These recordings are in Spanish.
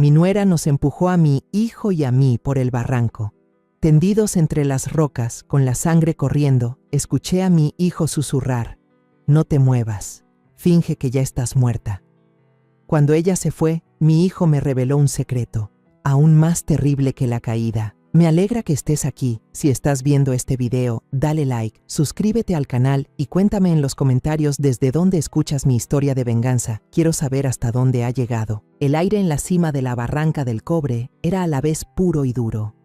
Mi nuera nos empujó a mi hijo y a mí por el barranco. Tendidos entre las rocas, con la sangre corriendo, escuché a mi hijo susurrar: «No te muevas, finge que ya estás muerta». Cuando ella se fue, mi hijo me reveló un secreto, aún más terrible que la caída. Me alegra que estés aquí. Si estás viendo este video, dale like, suscríbete al canal y cuéntame en los comentarios desde dónde escuchas mi historia de venganza. Quiero saber hasta dónde ha llegado. El aire en la cima de la barranca del Cobre era a la vez puro y duro.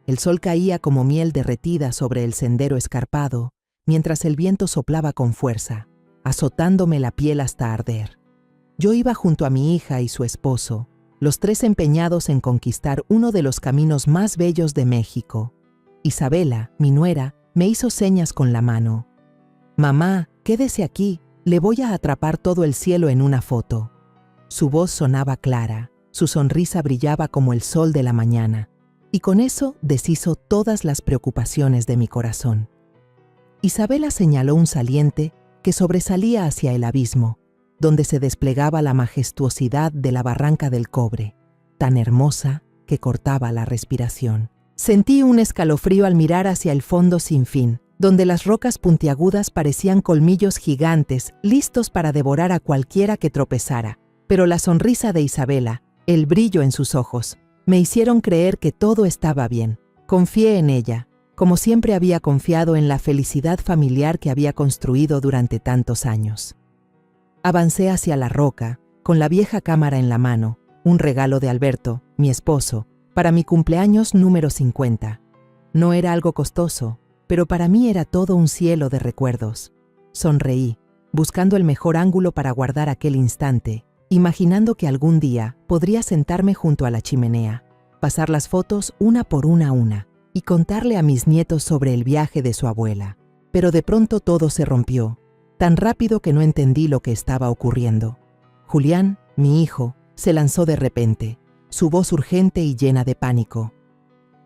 El sol caía como miel derretida sobre el sendero escarpado, mientras el viento soplaba con fuerza, azotándome la piel hasta arder. Yo iba junto a mi hija y su esposo, los tres empeñados en conquistar uno de los caminos más bellos de México. Isabela, mi nuera, me hizo señas con la mano. «Mamá, quédese aquí, le voy a atrapar todo el cielo en una foto». Su voz sonaba clara, su sonrisa brillaba como el sol de la mañana, y con eso deshizo todas las preocupaciones de mi corazón. Isabela señaló un saliente que sobresalía hacia el abismo, donde se desplegaba la majestuosidad de la barranca del Cobre, tan hermosa que cortaba la respiración. Sentí un escalofrío al mirar hacia el fondo sin fin, donde las rocas puntiagudas parecían colmillos gigantes listos para devorar a cualquiera que tropezara. Pero la sonrisa de Isabela, el brillo en sus ojos, me hicieron creer que todo estaba bien. Confié en ella, como siempre había confiado en la felicidad familiar que había construido durante tantos años. Avancé hacia la roca, con la vieja cámara en la mano, un regalo de Alberto, mi esposo, para mi cumpleaños número 50. No era algo costoso, pero para mí era todo un cielo de recuerdos. Sonreí, buscando el mejor ángulo para guardar aquel instante, imaginando que algún día podría sentarme junto a la chimenea, pasar las fotos una por una, y contarle a mis nietos sobre el viaje de su abuela. Pero de pronto todo se rompió, tan rápido que no entendí lo que estaba ocurriendo. Julián, mi hijo, se lanzó de repente, su voz urgente y llena de pánico.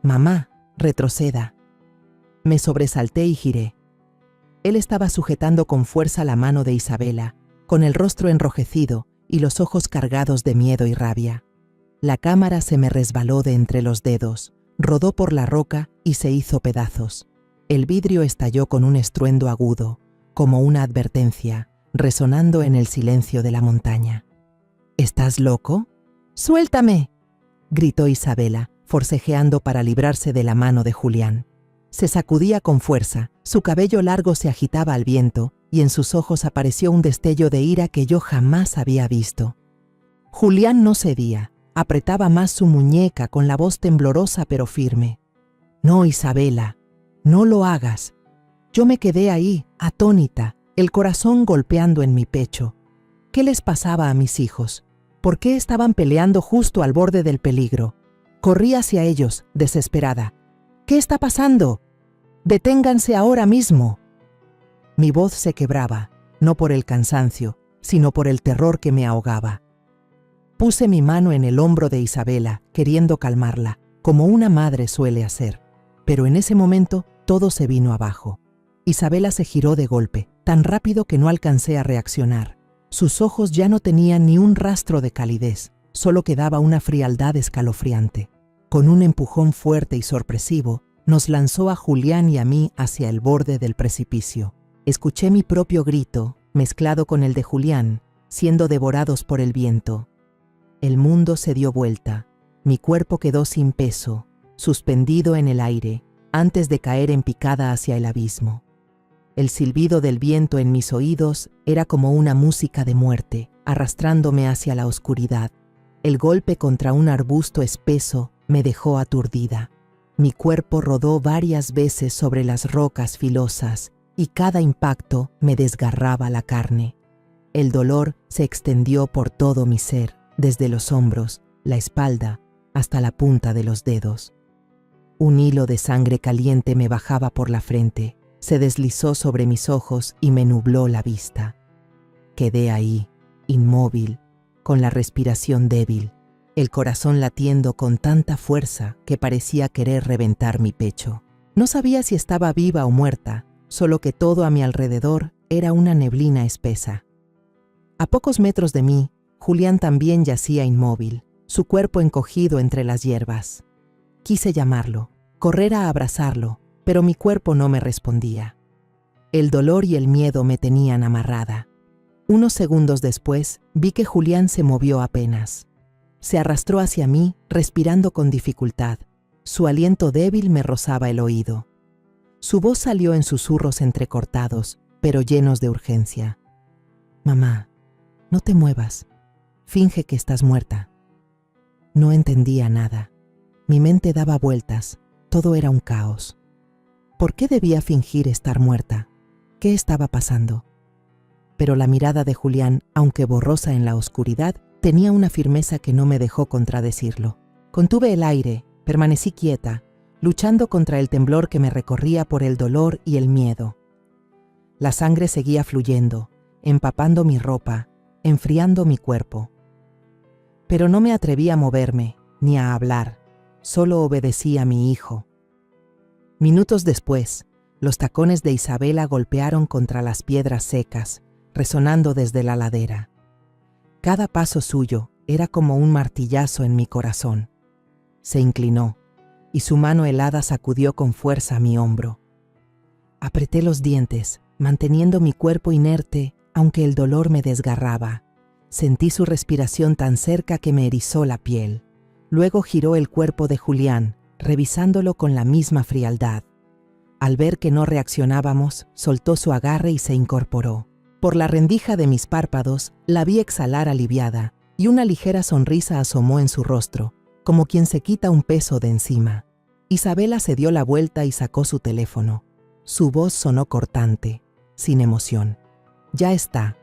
«Mamá, retroceda». Me sobresalté y giré. Él estaba sujetando con fuerza la mano de Isabela, con el rostro enrojecido y los ojos cargados de miedo y rabia. La cámara se me resbaló de entre los dedos, rodó por la roca y se hizo pedazos. El vidrio estalló con un estruendo agudo, como una advertencia, resonando en el silencio de la montaña. «¿Estás loco? ¡Suéltame!», gritó Isabela, forcejeando para librarse de la mano de Julián. Se sacudía con fuerza, su cabello largo se agitaba al viento y en sus ojos apareció un destello de ira que yo jamás había visto. Julián no cedía, apretaba más su muñeca con la voz temblorosa pero firme. «No, Isabela, no lo hagas». Yo me quedé ahí, atónita, el corazón golpeando en mi pecho. ¿Qué les pasaba a mis hijos? ¿Por qué estaban peleando justo al borde del peligro? Corrí hacia ellos, desesperada. «¿Qué está pasando? ¡Deténganse ahora mismo!». Mi voz se quebraba, no por el cansancio, sino por el terror que me ahogaba. Puse mi mano en el hombro de Isabela, queriendo calmarla, como una madre suele hacer. Pero en ese momento todo se vino abajo. Isabela se giró de golpe, tan rápido que no alcancé a reaccionar. Sus ojos ya no tenían ni un rastro de calidez, solo quedaba una frialdad escalofriante. Con un empujón fuerte y sorpresivo, nos lanzó a Julián y a mí hacia el borde del precipicio. Escuché mi propio grito, mezclado con el de Julián, siendo devorados por el viento. El mundo se dio vuelta, mi cuerpo quedó sin peso, suspendido en el aire, antes de caer en picada hacia el abismo. El silbido del viento en mis oídos era como una música de muerte, arrastrándome hacia la oscuridad. El golpe contra un arbusto espeso me dejó aturdida. Mi cuerpo rodó varias veces sobre las rocas filosas y cada impacto me desgarraba la carne. El dolor se extendió por todo mi ser, desde los hombros, la espalda, hasta la punta de los dedos. Un hilo de sangre caliente me bajaba por la frente, se deslizó sobre mis ojos y me nubló la vista. Quedé ahí, inmóvil, con la respiración débil, el corazón latiendo con tanta fuerza que parecía querer reventar mi pecho. No sabía si estaba viva o muerta, solo que todo a mi alrededor era una neblina espesa. A pocos metros de mí, Julián también yacía inmóvil, su cuerpo encogido entre las hierbas. Quise llamarlo, correr a abrazarlo, pero mi cuerpo no me respondía. El dolor y el miedo me tenían amarrada. Unos segundos después, vi que Julián se movió apenas. Se arrastró hacia mí, respirando con dificultad. Su aliento débil me rozaba el oído. Su voz salió en susurros entrecortados, pero llenos de urgencia. «Mamá, no te muevas. Finge que estás muerta». No entendía nada. Mi mente daba vueltas. Todo era un caos. ¿Por qué debía fingir estar muerta? ¿Qué estaba pasando? Pero la mirada de Julián, aunque borrosa en la oscuridad, tenía una firmeza que no me dejó contradecirlo. Contuve el aire, permanecí quieta, luchando contra el temblor que me recorría por el dolor y el miedo. La sangre seguía fluyendo, empapando mi ropa, enfriando mi cuerpo. Pero no me atreví a moverme, ni a hablar, solo obedecí a mi hijo. Minutos después, los tacones de Isabela golpearon contra las piedras secas, resonando desde la ladera. Cada paso suyo era como un martillazo en mi corazón. Se inclinó, y su mano helada sacudió con fuerza mi hombro. Apreté los dientes, manteniendo mi cuerpo inerte, aunque el dolor me desgarraba. Sentí su respiración tan cerca que me erizó la piel. Luego giró el cuerpo de Julián, revisándolo con la misma frialdad. Al ver que no reaccionábamos, soltó su agarre y se incorporó. Por la rendija de mis párpados, la vi exhalar aliviada, y una ligera sonrisa asomó en su rostro, como quien se quita un peso de encima. Isabela se dio la vuelta y sacó su teléfono. Su voz sonó cortante, sin emoción. «Ya está.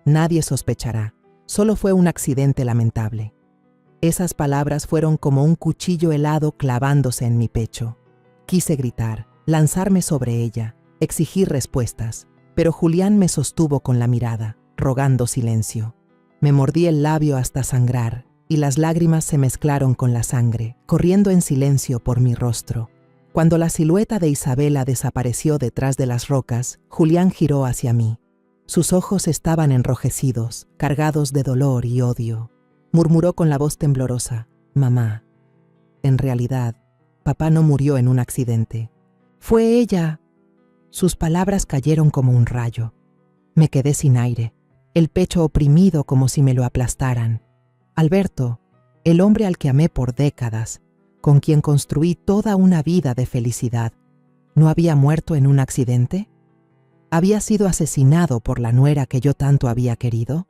Nadie sospechará. Solo fue un accidente lamentable». Esas palabras fueron como un cuchillo helado clavándose en mi pecho. Quise gritar, lanzarme sobre ella, exigir respuestas, pero Julián me sostuvo con la mirada, rogando silencio. Me mordí el labio hasta sangrar, y las lágrimas se mezclaron con la sangre, corriendo en silencio por mi rostro. Cuando la silueta de Isabela desapareció detrás de las rocas, Julián giró hacia mí. Sus ojos estaban enrojecidos, cargados de dolor y odio. Murmuró con la voz temblorosa: «Mamá, en realidad, papá no murió en un accidente. Fue ella». Sus palabras cayeron como un rayo. Me quedé sin aire, el pecho oprimido como si me lo aplastaran. Alberto, el hombre al que amé por décadas, con quien construí toda una vida de felicidad, ¿no había muerto en un accidente? ¿Había sido asesinado por la nuera que yo tanto había querido?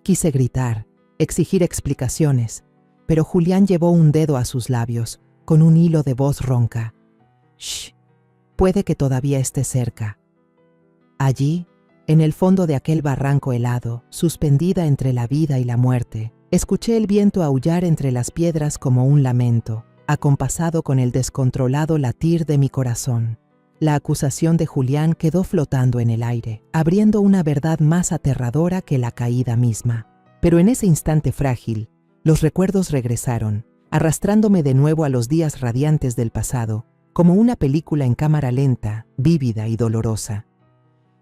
Quise gritar, exigir explicaciones, pero Julián llevó un dedo a sus labios, con un hilo de voz ronca. «Shh, puede que todavía esté cerca». Allí, en el fondo de aquel barranco helado, suspendida entre la vida y la muerte, escuché el viento aullar entre las piedras como un lamento, acompasado con el descontrolado latir de mi corazón. La acusación de Julián quedó flotando en el aire, abriendo una verdad más aterradora que la caída misma. Pero en ese instante frágil, los recuerdos regresaron, arrastrándome de nuevo a los días radiantes del pasado, como una película en cámara lenta, vívida y dolorosa.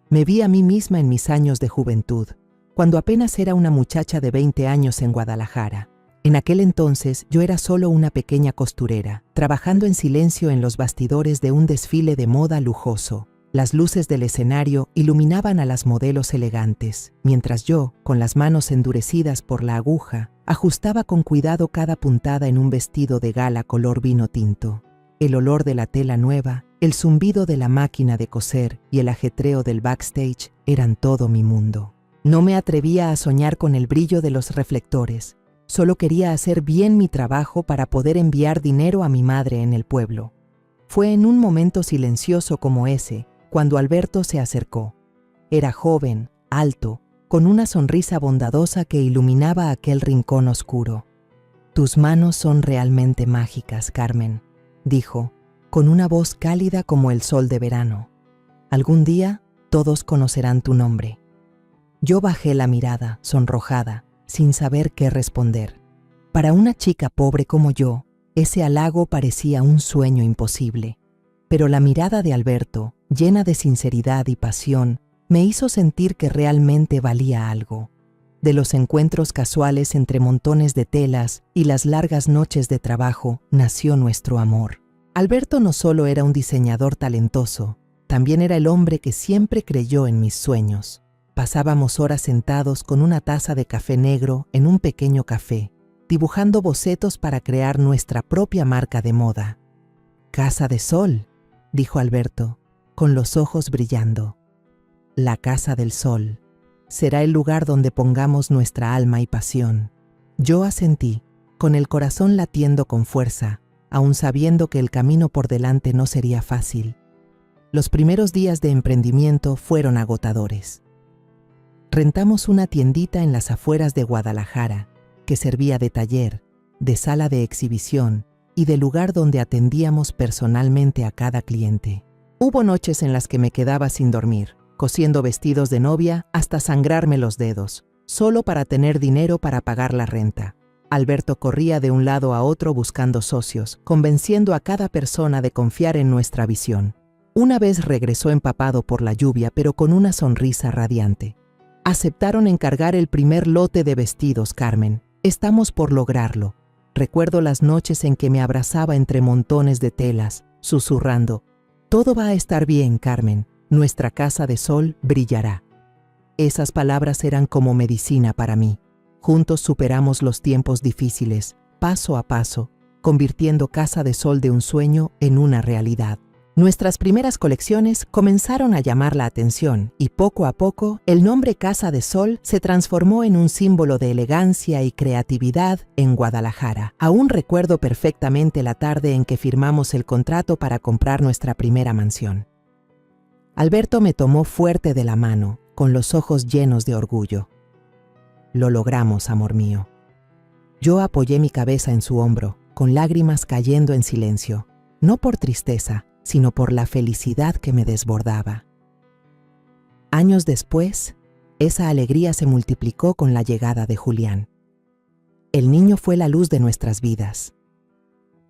Me vi a mí misma en mis años de juventud, cuando apenas era una muchacha de 20 años en Guadalajara. En aquel entonces yo era solo una pequeña costurera, trabajando en silencio en los bastidores de un desfile de moda lujoso. Las luces del escenario iluminaban a las modelos elegantes, mientras yo, con las manos endurecidas por la aguja, ajustaba con cuidado cada puntada en un vestido de gala color vino tinto. El olor de la tela nueva, el zumbido de la máquina de coser y el ajetreo del backstage eran todo mi mundo. No me atrevía a soñar con el brillo de los reflectores. Solo quería hacer bien mi trabajo para poder enviar dinero a mi madre en el pueblo. Fue en un momento silencioso como ese, cuando Alberto se acercó. Era joven, alto, con una sonrisa bondadosa que iluminaba aquel rincón oscuro. «Tus manos son realmente mágicas, Carmen», dijo, con una voz cálida como el sol de verano. «Algún día todos conocerán tu nombre». Yo bajé la mirada, sonrojada, sin saber qué responder. Para una chica pobre como yo, ese halago parecía un sueño imposible. Pero la mirada de Alberto, llena de sinceridad y pasión, me hizo sentir que realmente valía algo. De los encuentros casuales entre montones de telas y las largas noches de trabajo nació nuestro amor. Alberto no solo era un diseñador talentoso, también era el hombre que siempre creyó en mis sueños. Pasábamos horas sentados con una taza de café negro en un pequeño café, dibujando bocetos para crear nuestra propia marca de moda. «Casa de Sol», dijo Alberto, con los ojos brillando. «La Casa del Sol. Será el lugar donde pongamos nuestra alma y pasión». Yo asentí, con el corazón latiendo con fuerza, aun sabiendo que el camino por delante no sería fácil. Los primeros días de emprendimiento fueron agotadores. Rentamos una tiendita en las afueras de Guadalajara, que servía de taller, de sala de exhibición y de lugar donde atendíamos personalmente a cada cliente. Hubo noches en las que me quedaba sin dormir, cosiendo vestidos de novia hasta sangrarme los dedos, solo para tener dinero para pagar la renta. Alberto corría de un lado a otro buscando socios, convenciendo a cada persona de confiar en nuestra visión. Una vez regresó empapado por la lluvia, pero con una sonrisa radiante. «Aceptaron encargar el primer lote de vestidos, Carmen. Estamos por lograrlo». Recuerdo las noches en que me abrazaba entre montones de telas, susurrando: «Todo va a estar bien, Carmen. Nuestra Casa de Sol brillará». Esas palabras eran como medicina para mí. Juntos superamos los tiempos difíciles, paso a paso, convirtiendo Casa de Sol de un sueño en una realidad. Nuestras primeras colecciones comenzaron a llamar la atención y poco a poco el nombre Casa de Sol se transformó en un símbolo de elegancia y creatividad en Guadalajara. Aún recuerdo perfectamente la tarde en que firmamos el contrato para comprar nuestra primera mansión. Alberto me tomó fuerte de la mano, con los ojos llenos de orgullo. «Lo logramos, amor mío». Yo apoyé mi cabeza en su hombro, con lágrimas cayendo en silencio, no por tristeza, sino por la felicidad que me desbordaba. Años después, esa alegría se multiplicó con la llegada de Julián. El niño fue la luz de nuestras vidas.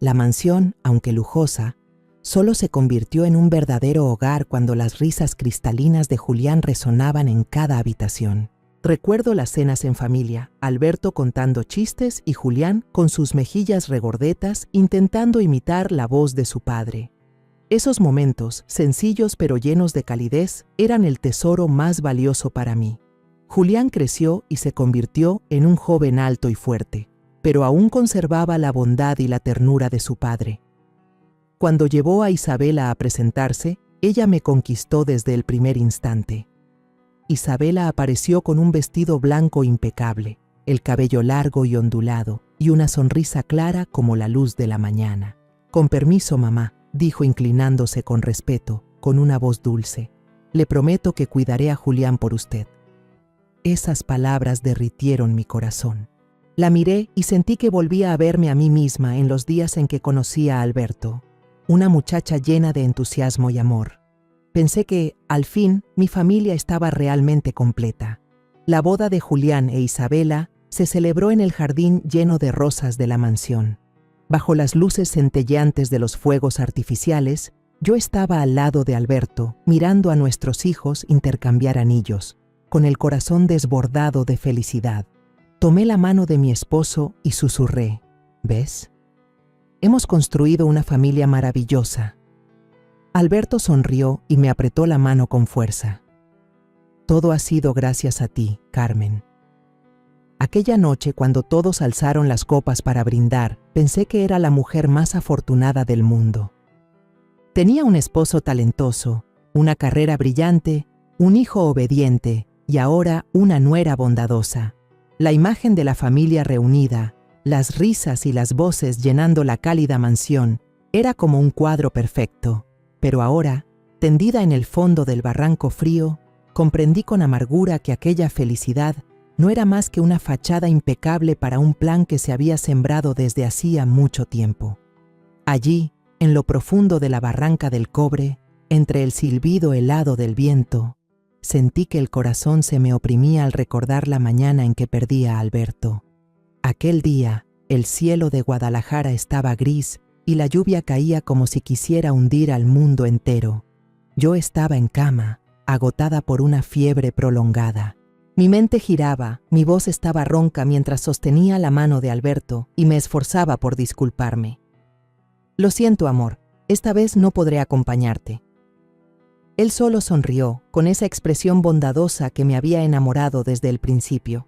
La mansión, aunque lujosa, solo se convirtió en un verdadero hogar cuando las risas cristalinas de Julián resonaban en cada habitación. Recuerdo las cenas en familia, Alberto contando chistes y Julián con sus mejillas regordetas intentando imitar la voz de su padre. Esos momentos, sencillos pero llenos de calidez, eran el tesoro más valioso para mí. Julián creció y se convirtió en un joven alto y fuerte, pero aún conservaba la bondad y la ternura de su padre. Cuando llevó a Isabela a presentarse, ella me conquistó desde el primer instante. Isabela apareció con un vestido blanco impecable, el cabello largo y ondulado, y una sonrisa clara como la luz de la mañana. «Con permiso, mamá», dijo inclinándose con respeto, con una voz dulce. «Le prometo que cuidaré a Julián por usted». Esas palabras derritieron mi corazón. La miré y sentí que volvía a verme a mí misma en los días en que conocí a Alberto, una muchacha llena de entusiasmo y amor. Pensé que, al fin, mi familia estaba realmente completa. La boda de Julián e Isabela se celebró en el jardín lleno de rosas de la mansión. Bajo las luces centelleantes de los fuegos artificiales, yo estaba al lado de Alberto, mirando a nuestros hijos intercambiar anillos, con el corazón desbordado de felicidad. Tomé la mano de mi esposo y susurré: «¿Ves? Hemos construido una familia maravillosa». Alberto sonrió y me apretó la mano con fuerza. «Todo ha sido gracias a ti, Carmen». Aquella noche, cuando todos alzaron las copas para brindar, pensé que era la mujer más afortunada del mundo. Tenía un esposo talentoso, una carrera brillante, un hijo obediente y ahora una nuera bondadosa. La imagen de la familia reunida, las risas y las voces llenando la cálida mansión, era como un cuadro perfecto. Pero ahora, tendida en el fondo del barranco frío, comprendí con amargura que aquella felicidad no era más que una fachada impecable para un plan que se había sembrado desde hacía mucho tiempo. Allí, en lo profundo de la barranca del Cobre, entre el silbido helado del viento, sentí que el corazón se me oprimía al recordar la mañana en que perdí a Alberto. Aquel día, el cielo de Guadalajara estaba gris y la lluvia caía como si quisiera hundir al mundo entero. Yo estaba en cama, agotada por una fiebre prolongada. Mi mente giraba, mi voz estaba ronca mientras sostenía la mano de Alberto y me esforzaba por disculparme. Lo siento, amor, esta vez no podré acompañarte. Él solo sonrió, con esa expresión bondadosa que me había enamorado desde el principio.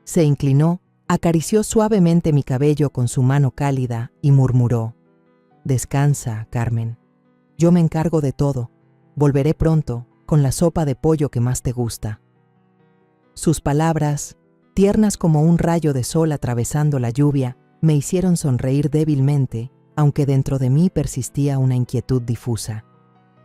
Se inclinó, acarició suavemente mi cabello con su mano cálida y murmuró: «Descansa, Carmen. Yo me encargo de todo. Volveré pronto, con la sopa de pollo que más te gusta». Sus palabras, tiernas como un rayo de sol atravesando la lluvia, me hicieron sonreír débilmente, aunque dentro de mí persistía una inquietud difusa.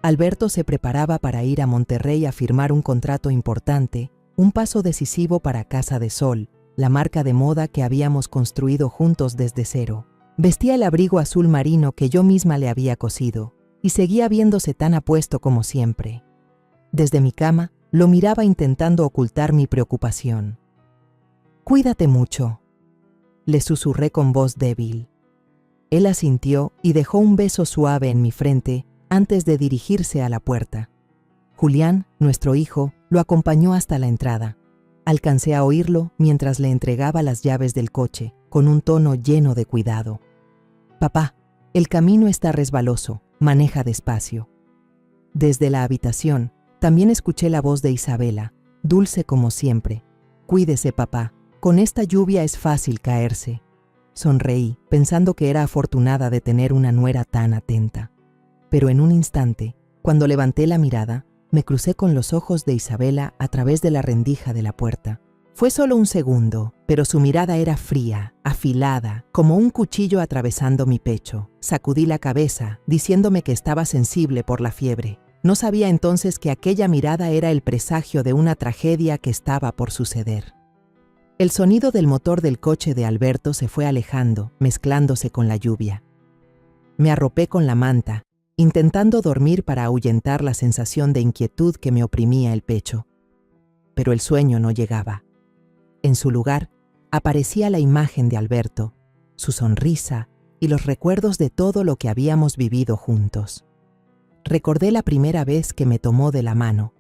Alberto se preparaba para ir a Monterrey a firmar un contrato importante, un paso decisivo para Casa de Sol, la marca de moda que habíamos construido juntos desde cero. Vestía el abrigo azul marino que yo misma le había cosido, y seguía viéndose tan apuesto como siempre. Desde mi cama, lo miraba intentando ocultar mi preocupación. «Cuídate mucho», le susurré con voz débil. Él asintió y dejó un beso suave en mi frente antes de dirigirse a la puerta. Julián, nuestro hijo, lo acompañó hasta la entrada. Alcancé a oírlo mientras le entregaba las llaves del coche, con un tono lleno de cuidado. «Papá, el camino está resbaloso, maneja despacio». Desde la habitación, también escuché la voz de Isabela, dulce como siempre. «Cuídese, papá, con esta lluvia es fácil caerse». Sonreí, pensando que era afortunada de tener una nuera tan atenta. Pero en un instante, cuando levanté la mirada, me crucé con los ojos de Isabela a través de la rendija de la puerta. Fue solo un segundo, pero su mirada era fría, afilada, como un cuchillo atravesando mi pecho. Sacudí la cabeza, diciéndome que estaba sensible por la fiebre. No sabía entonces que aquella mirada era el presagio de una tragedia que estaba por suceder. El sonido del motor del coche de Alberto se fue alejando, mezclándose con la lluvia. Me arropé con la manta, intentando dormir para ahuyentar la sensación de inquietud que me oprimía el pecho. Pero el sueño no llegaba. En su lugar, aparecía la imagen de Alberto, su sonrisa y los recuerdos de todo lo que habíamos vivido juntos. Recordé la primera vez que me tomó de la mano,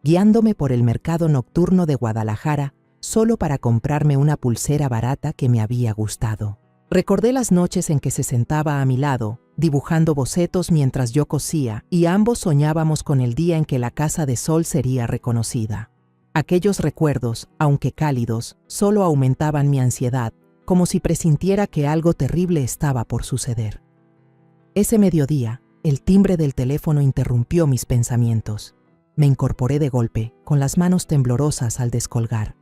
guiándome por el mercado nocturno de Guadalajara solo para comprarme una pulsera barata que me había gustado. Recordé las noches en que se sentaba a mi lado, dibujando bocetos mientras yo cosía, y ambos soñábamos con el día en que la Casa de Sol sería reconocida. Aquellos recuerdos, aunque cálidos, solo aumentaban mi ansiedad, como si presintiera que algo terrible estaba por suceder. Ese mediodía, el timbre del teléfono interrumpió mis pensamientos. Me incorporé de golpe, con las manos temblorosas al descolgar.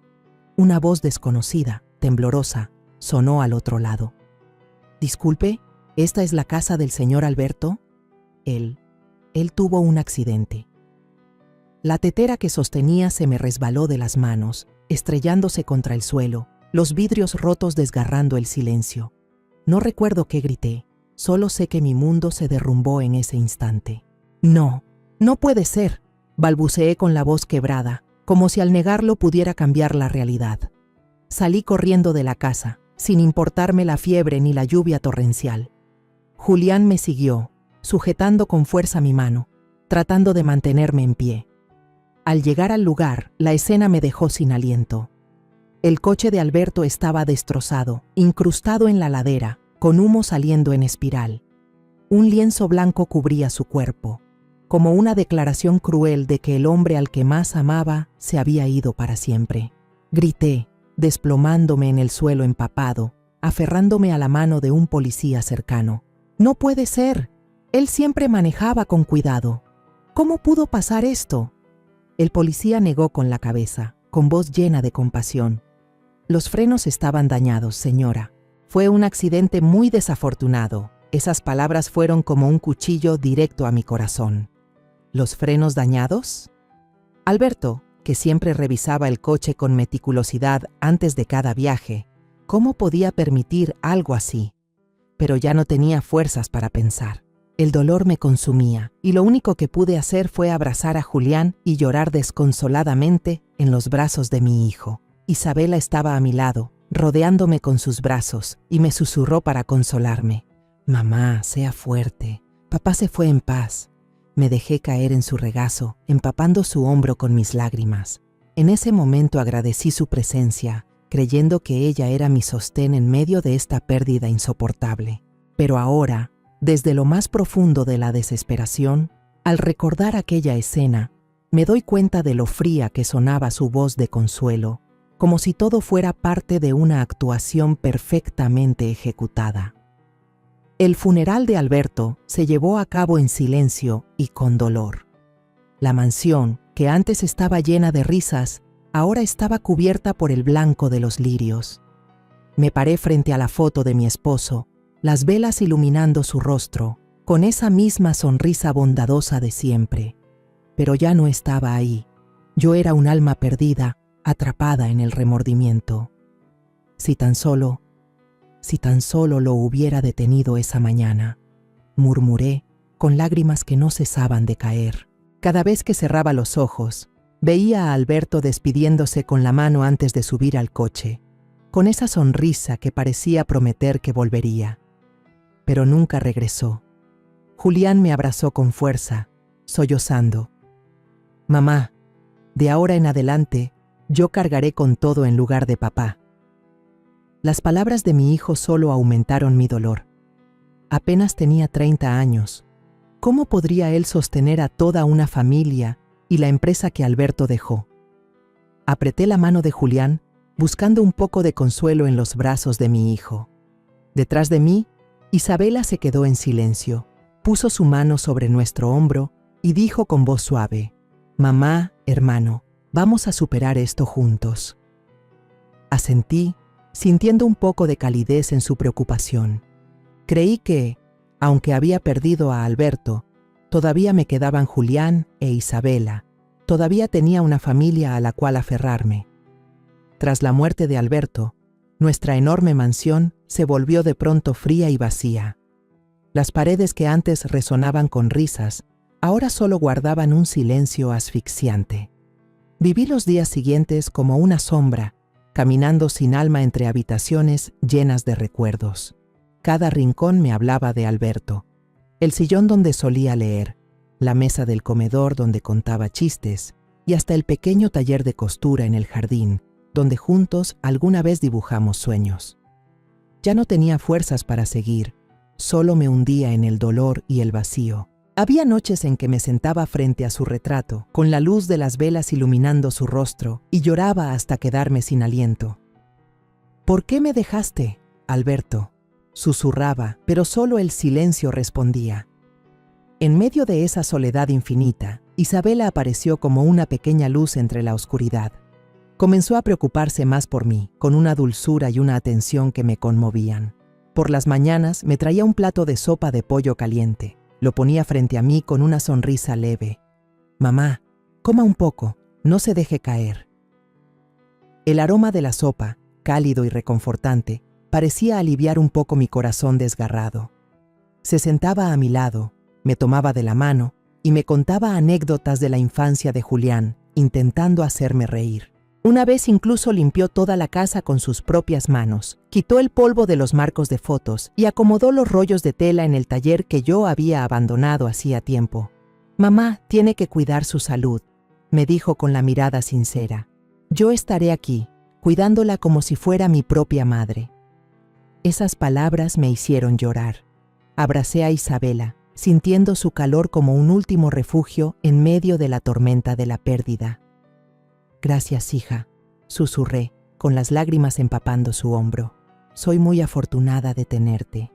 Una voz desconocida, temblorosa, sonó al otro lado. «Disculpe, ¿esta es la casa del señor Alberto?» Él tuvo un accidente. La tetera que sostenía se me resbaló de las manos, estrellándose contra el suelo, los vidrios rotos desgarrando el silencio. No recuerdo qué grité, solo sé que mi mundo se derrumbó en ese instante. «No, no puede ser», balbuceé con la voz quebrada, como si al negarlo pudiera cambiar la realidad. Salí corriendo de la casa, sin importarme la fiebre ni la lluvia torrencial. Julián me siguió, sujetando con fuerza mi mano, tratando de mantenerme en pie. Al llegar al lugar, la escena me dejó sin aliento. El coche de Alberto estaba destrozado, incrustado en la ladera, con humo saliendo en espiral. Un lienzo blanco cubría su cuerpo, como una declaración cruel de que el hombre al que más amaba se había ido para siempre. Grité, desplomándome en el suelo empapado, aferrándome a la mano de un policía cercano. «No puede ser. Él siempre manejaba con cuidado. ¿Cómo pudo pasar esto?» El policía negó con la cabeza, con voz llena de compasión. «Los frenos estaban dañados, señora. Fue un accidente muy desafortunado». Esas palabras fueron como un cuchillo directo a mi corazón. ¿Los frenos dañados? Alberto, que siempre revisaba el coche con meticulosidad antes de cada viaje, ¿cómo podía permitir algo así? Pero ya no tenía fuerzas para pensar. El dolor me consumía, y lo único que pude hacer fue abrazar a Julián y llorar desconsoladamente en los brazos de mi hijo. Isabela estaba a mi lado, rodeándome con sus brazos, y me susurró para consolarme. «Mamá, sea fuerte. Papá se fue en paz». Me dejé caer en su regazo, empapando su hombro con mis lágrimas. En ese momento agradecí su presencia, creyendo que ella era mi sostén en medio de esta pérdida insoportable. Pero ahora, desde lo más profundo de la desesperación, al recordar aquella escena, me doy cuenta de lo fría que sonaba su voz de consuelo, como si todo fuera parte de una actuación perfectamente ejecutada. El funeral de Alberto se llevó a cabo en silencio y con dolor. La mansión, que antes estaba llena de risas, ahora estaba cubierta por el blanco de los lirios. Me paré frente a la foto de mi esposo, las velas iluminando su rostro, con esa misma sonrisa bondadosa de siempre. Pero ya no estaba ahí. Yo era un alma perdida, atrapada en el remordimiento. Si tan solo lo hubiera detenido esa mañana, murmuré, con lágrimas que no cesaban de caer. Cada vez que cerraba los ojos, veía a Alberto despidiéndose con la mano antes de subir al coche, con esa sonrisa que parecía prometer que volvería. Pero nunca regresó. Julián me abrazó con fuerza, sollozando. «Mamá, de ahora en adelante, yo cargaré con todo en lugar de papá». Las palabras de mi hijo solo aumentaron mi dolor. Apenas tenía 30 años. ¿Cómo podría él sostener a toda una familia y la empresa que Alberto dejó? Apreté la mano de Julián, buscando un poco de consuelo en los brazos de mi hijo. Detrás de mí, Isabela se quedó en silencio, puso su mano sobre nuestro hombro y dijo con voz suave: «Mamá, hermano, vamos a superar esto juntos». Asentí, sintiendo un poco de calidez en su preocupación. Creí que, aunque había perdido a Alberto, todavía me quedaban Julián e Isabela, todavía tenía una familia a la cual aferrarme. Tras la muerte de Alberto, nuestra enorme mansión se volvió de pronto fría y vacía. Las paredes que antes resonaban con risas, ahora solo guardaban un silencio asfixiante. Viví los días siguientes como una sombra, caminando sin alma entre habitaciones llenas de recuerdos. Cada rincón me hablaba de Alberto. El sillón donde solía leer, la mesa del comedor donde contaba chistes y hasta el pequeño taller de costura en el jardín, donde juntos alguna vez dibujamos sueños. Ya no tenía fuerzas para seguir, solo me hundía en el dolor y el vacío. Había noches en que me sentaba frente a su retrato, con la luz de las velas iluminando su rostro, y lloraba hasta quedarme sin aliento. «¿Por qué me dejaste, Alberto?», susurraba, pero solo el silencio respondía. En medio de esa soledad infinita, Isabela apareció como una pequeña luz entre la oscuridad. Comenzó a preocuparse más por mí, con una dulzura y una atención que me conmovían. Por las mañanas me traía un plato de sopa de pollo caliente. Lo ponía frente a mí con una sonrisa leve. «Mamá, coma un poco, no se deje caer». El aroma de la sopa, cálido y reconfortante, parecía aliviar un poco mi corazón desgarrado. Se sentaba a mi lado, me tomaba de la mano y me contaba anécdotas de la infancia de Julián, intentando hacerme reír. Una vez incluso limpió toda la casa con sus propias manos, quitó el polvo de los marcos de fotos y acomodó los rollos de tela en el taller que yo había abandonado hacía tiempo. «Mamá tiene que cuidar su salud», me dijo con la mirada sincera. «Yo estaré aquí, cuidándola como si fuera mi propia madre». Esas palabras me hicieron llorar. Abracé a Isabela, sintiendo su calor como un último refugio en medio de la tormenta de la pérdida. «Gracias, hija», susurré, con las lágrimas empapando su hombro. «Soy muy afortunada de tenerte».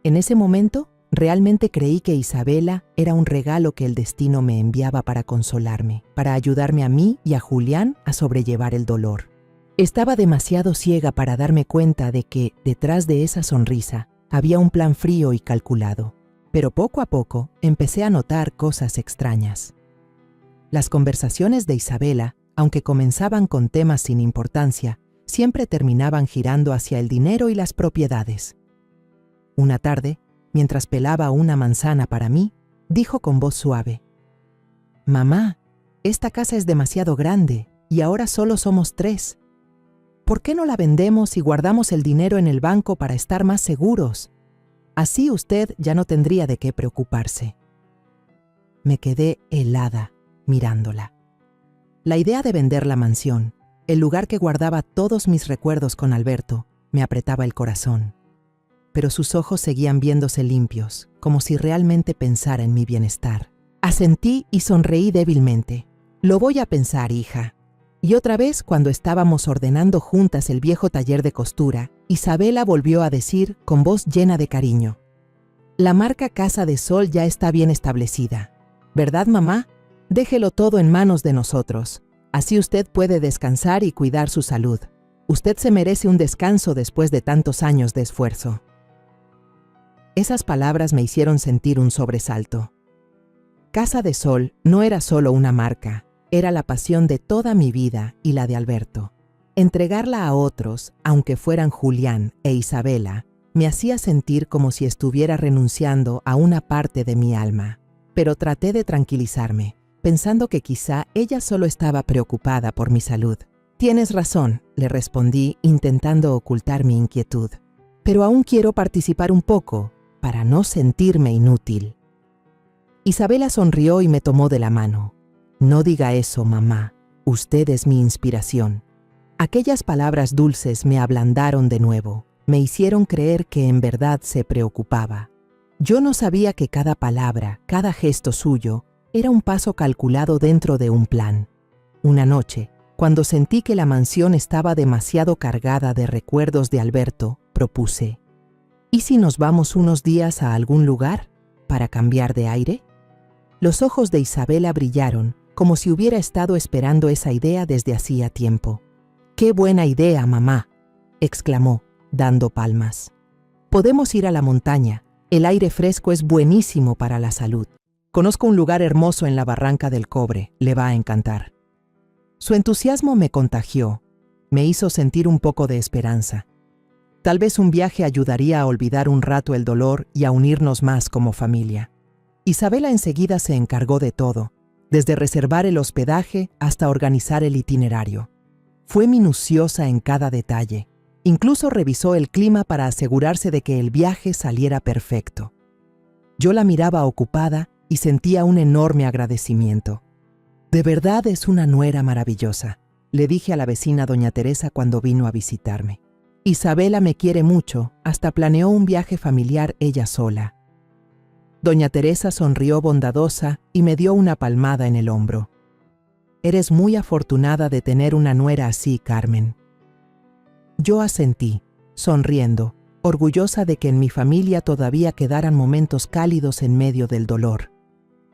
En ese momento, realmente creí que Isabela era un regalo que el destino me enviaba para consolarme, para ayudarme a mí y a Julián a sobrellevar el dolor. Estaba demasiado ciega para darme cuenta de que, detrás de esa sonrisa, había un plan frío y calculado. Pero poco a poco, empecé a notar cosas extrañas. Las conversaciones de Isabela, aunque comenzaban con temas sin importancia, siempre terminaban girando hacia el dinero y las propiedades. Una tarde, mientras pelaba una manzana para mí, dijo con voz suave: «Mamá, esta casa es demasiado grande y ahora solo somos 3. ¿Por qué no la vendemos y guardamos el dinero en el banco para estar más seguros? Así usted ya no tendría de qué preocuparse». Me quedé helada mirándola. La idea de vender la mansión, el lugar que guardaba todos mis recuerdos con Alberto, me apretaba el corazón. Pero sus ojos seguían viéndose limpios, como si realmente pensara en mi bienestar. Asentí y sonreí débilmente. Lo voy a pensar, hija. Y otra vez, cuando estábamos ordenando juntas el viejo taller de costura, Isabela volvió a decir con voz llena de cariño: la marca Casa de Sol ya está bien establecida. ¿Verdad, mamá? Déjelo todo en manos de nosotros. Así usted puede descansar y cuidar su salud. Usted se merece un descanso después de tantos años de esfuerzo. Esas palabras me hicieron sentir un sobresalto. Casa de Sol no era solo una marca, era la pasión de toda mi vida y la de Alberto. Entregarla a otros, aunque fueran Julián e Isabela, me hacía sentir como si estuviera renunciando a una parte de mi alma. Pero traté de tranquilizarme, pensando que quizá ella solo estaba preocupada por mi salud. Tienes razón, le respondí, intentando ocultar mi inquietud. Pero aún quiero participar un poco, para no sentirme inútil. Isabela sonrió y me tomó de la mano. No diga eso, mamá. Usted es mi inspiración. Aquellas palabras dulces me ablandaron de nuevo. Me hicieron creer que en verdad se preocupaba. Yo no sabía que cada palabra, cada gesto suyo, era un paso calculado dentro de un plan. Una noche, cuando sentí que la mansión estaba demasiado cargada de recuerdos de Alberto, propuse: ¿y si nos vamos unos días a algún lugar para cambiar de aire? Los ojos de Isabela brillaron, como si hubiera estado esperando esa idea desde hacía tiempo. ¡Qué buena idea, mamá!, exclamó, dando palmas. Podemos ir a la montaña. El aire fresco es buenísimo para la salud. Conozco un lugar hermoso en la Barranca del Cobre. Le va a encantar. Su entusiasmo me contagió. Me hizo sentir un poco de esperanza. Tal vez un viaje ayudaría a olvidar un rato el dolor y a unirnos más como familia. Isabela enseguida se encargó de todo, desde reservar el hospedaje hasta organizar el itinerario. Fue minuciosa en cada detalle. Incluso revisó el clima para asegurarse de que el viaje saliera perfecto. Yo la miraba ocupada y sentía un enorme agradecimiento. De verdad es una nuera maravillosa, le dije a la vecina doña Teresa cuando vino a visitarme. Isabela me quiere mucho, hasta planeó un viaje familiar ella sola. Doña Teresa sonrió bondadosa y me dio una palmada en el hombro. Eres muy afortunada de tener una nuera así, Carmen. Yo asentí, sonriendo, orgullosa de que en mi familia todavía quedaran momentos cálidos en medio del dolor.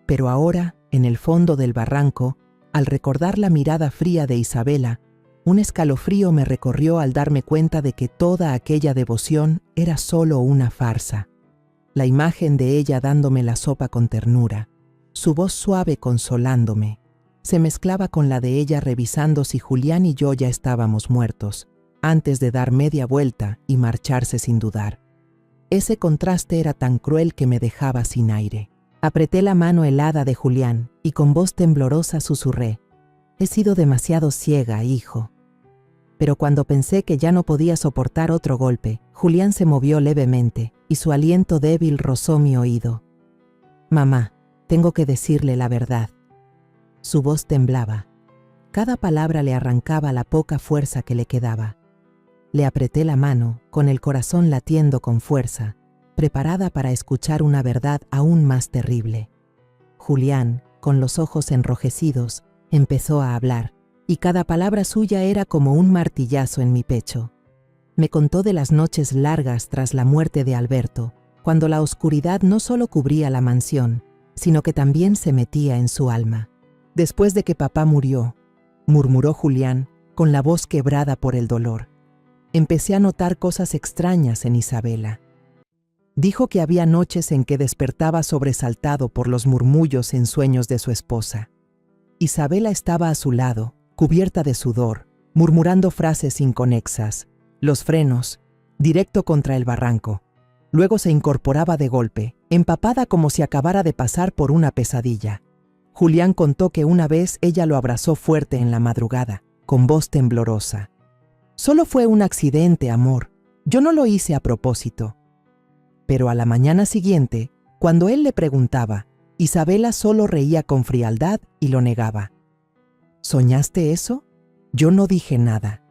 Pero ahora, en el fondo del barranco, al recordar la mirada fría de Isabela, un escalofrío me recorrió al darme cuenta de que toda aquella devoción era solo una farsa. La imagen de ella dándome la sopa con ternura, su voz suave consolándome, se mezclaba con la de ella revisando si Julián y yo ya estábamos muertos, antes de dar media vuelta y marcharse sin dudar. Ese contraste era tan cruel que me dejaba sin aire. Apreté la mano helada de Julián y con voz temblorosa susurré: he sido demasiado ciega, hijo. Pero cuando pensé que ya no podía soportar otro golpe, Julián se movió levemente y su aliento débil rozó mi oído. Mamá, tengo que decirle la verdad. Su voz temblaba. Cada palabra le arrancaba la poca fuerza que le quedaba. Le apreté la mano, con el corazón latiendo con fuerza, preparada para escuchar una verdad aún más terrible. Julián, con los ojos enrojecidos, empezó a hablar, y cada palabra suya era como un martillazo en mi pecho. Me contó de las noches largas tras la muerte de Alberto, cuando la oscuridad no solo cubría la mansión, sino que también se metía en su alma. Después de que papá murió, murmuró Julián, con la voz quebrada por el dolor, empecé a notar cosas extrañas en Isabela. Dijo que había noches en que despertaba sobresaltado por los murmullos en sueños de su esposa. Isabela estaba a su lado, cubierta de sudor, murmurando frases inconexas, los frenos, directo contra el barranco. Luego se incorporaba de golpe, empapada como si acabara de pasar por una pesadilla. Julián contó que una vez ella lo abrazó fuerte en la madrugada, con voz temblorosa. Solo fue un accidente, amor. Yo no lo hice a propósito. Pero a la mañana siguiente, cuando él le preguntaba, Isabela solo reía con frialdad y lo negaba. ¿Soñaste eso? Yo no dije nada.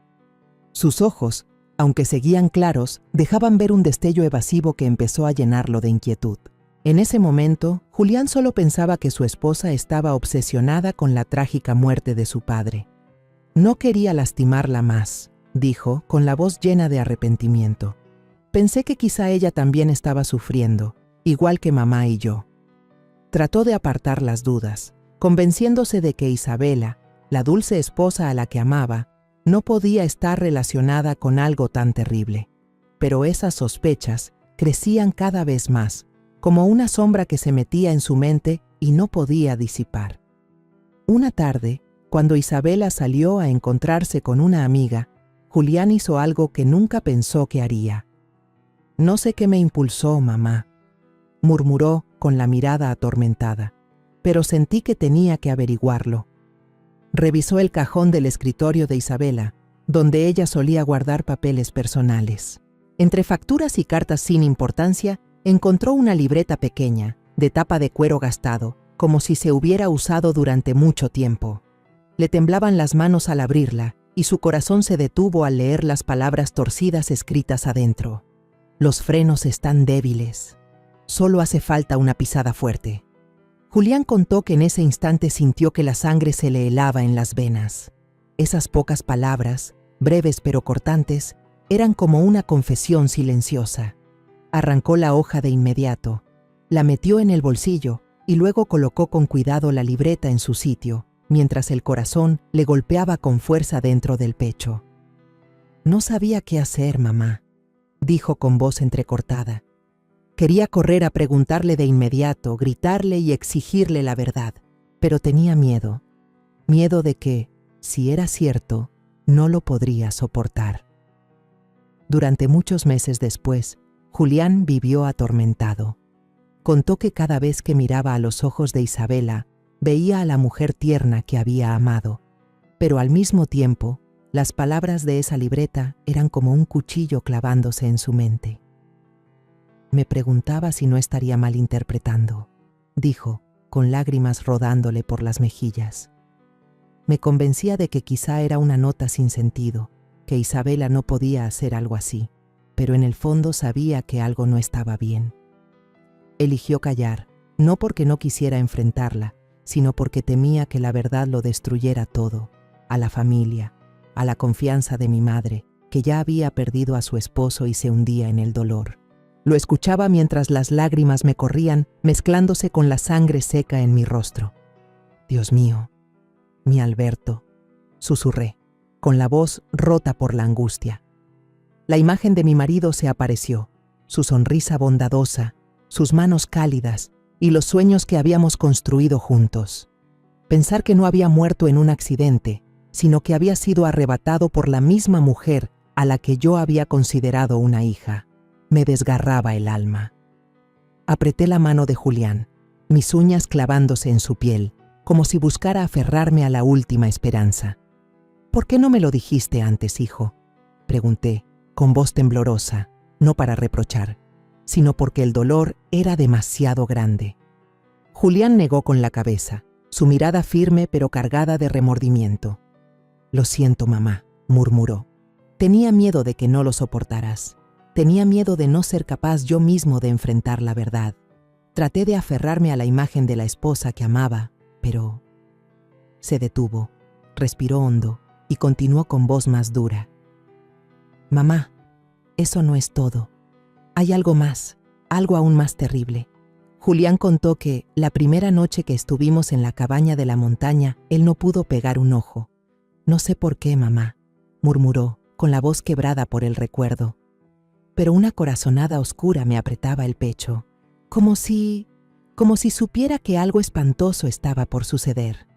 Sus ojos, aunque seguían claros, dejaban ver un destello evasivo que empezó a llenarlo de inquietud. En ese momento, Julián solo pensaba que su esposa estaba obsesionada con la trágica muerte de su padre. No quería lastimarla más, dijo, con la voz llena de arrepentimiento. Pensé que quizá ella también estaba sufriendo, igual que mamá y yo. Trató de apartar las dudas, convenciéndose de que Isabela, la dulce esposa a la que amaba, no podía estar relacionada con algo tan terrible. Pero esas sospechas crecían cada vez más, como una sombra que se metía en su mente y no podía disipar. Una tarde, cuando Isabela salió a encontrarse con una amiga, Julián hizo algo que nunca pensó que haría. «No sé qué me impulsó, mamá», murmuró con la mirada atormentada, pero sentí que tenía que averiguarlo. Revisó el cajón del escritorio de Isabela, donde ella solía guardar papeles personales. Entre facturas y cartas sin importancia, encontró una libreta pequeña, de tapa de cuero gastado, como si se hubiera usado durante mucho tiempo. Le temblaban las manos al abrirla, y su corazón se detuvo al leer las palabras torcidas escritas adentro. «Los frenos están débiles. Solo hace falta una pisada fuerte». Julián contó que en ese instante sintió que la sangre se le helaba en las venas. Esas pocas palabras, breves pero cortantes, eran como una confesión silenciosa. Arrancó la hoja de inmediato, la metió en el bolsillo y luego colocó con cuidado la libreta en su sitio, mientras el corazón le golpeaba con fuerza dentro del pecho. «No sabía qué hacer, mamá», dijo con voz entrecortada. Quería correr a preguntarle de inmediato, gritarle y exigirle la verdad, pero tenía miedo. Miedo de que, si era cierto, no lo podría soportar. Durante muchos meses después, Julián vivió atormentado. Contó que cada vez que miraba a los ojos de Isabela, veía a la mujer tierna que había amado, pero al mismo tiempo, las palabras de esa libreta eran como un cuchillo clavándose en su mente. Me preguntaba si no estaría malinterpretando, dijo, con lágrimas rodándole por las mejillas. Me convencía de que quizá era una nota sin sentido, que Isabela no podía hacer algo así, pero en el fondo sabía que algo no estaba bien. Eligió callar, no porque no quisiera enfrentarla, sino porque temía que la verdad lo destruyera todo, a la familia, a la confianza de mi madre, que ya había perdido a su esposo y se hundía en el dolor. Lo escuchaba mientras las lágrimas me corrían, mezclándose con la sangre seca en mi rostro. «Dios mío, mi Alberto», susurré, con la voz rota por la angustia. La imagen de mi marido se apareció, su sonrisa bondadosa, sus manos cálidas y los sueños que habíamos construido juntos. Pensar que no había muerto en un accidente, sino que había sido arrebatado por la misma mujer a la que yo había considerado una hija, me desgarraba el alma. Apreté la mano de Julián, mis uñas clavándose en su piel, como si buscara aferrarme a la última esperanza. «¿Por qué no me lo dijiste antes, hijo?», pregunté, con voz temblorosa, no para reprochar, sino porque el dolor era demasiado grande. Julián negó con la cabeza, su mirada firme pero cargada de remordimiento. «Lo siento, mamá», murmuró. «Tenía miedo de que no lo soportaras. Tenía miedo de no ser capaz yo mismo de enfrentar la verdad. Traté de aferrarme a la imagen de la esposa que amaba, pero...». Se detuvo, respiró hondo y continuó con voz más dura. «Mamá, eso no es todo. Hay algo más, algo aún más terrible». Julián contó que, la primera noche que estuvimos en la cabaña de la montaña, él no pudo pegar un ojo. «No sé por qué, mamá», murmuró, con la voz quebrada por el recuerdo. Pero una corazonada oscura me apretaba el pecho, como si supiera que algo espantoso estaba por suceder.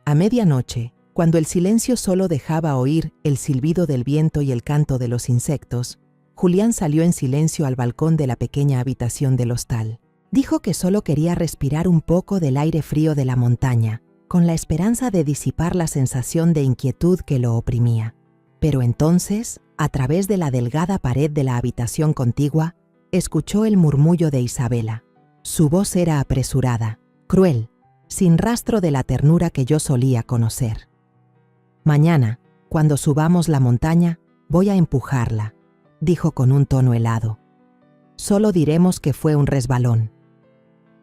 A medianoche, cuando el silencio solo dejaba oír el silbido del viento y el canto de los insectos, Julián salió en silencio al balcón de la pequeña habitación del hostal. Dijo que solo quería respirar un poco del aire frío de la montaña, con la esperanza de disipar la sensación de inquietud que lo oprimía. Pero entonces, a través de la delgada pared de la habitación contigua, escuchó el murmullo de Isabela. Su voz era apresurada, cruel, sin rastro de la ternura que yo solía conocer. Mañana, cuando subamos la montaña, voy a empujarla, dijo con un tono helado. Solo diremos que fue un resbalón.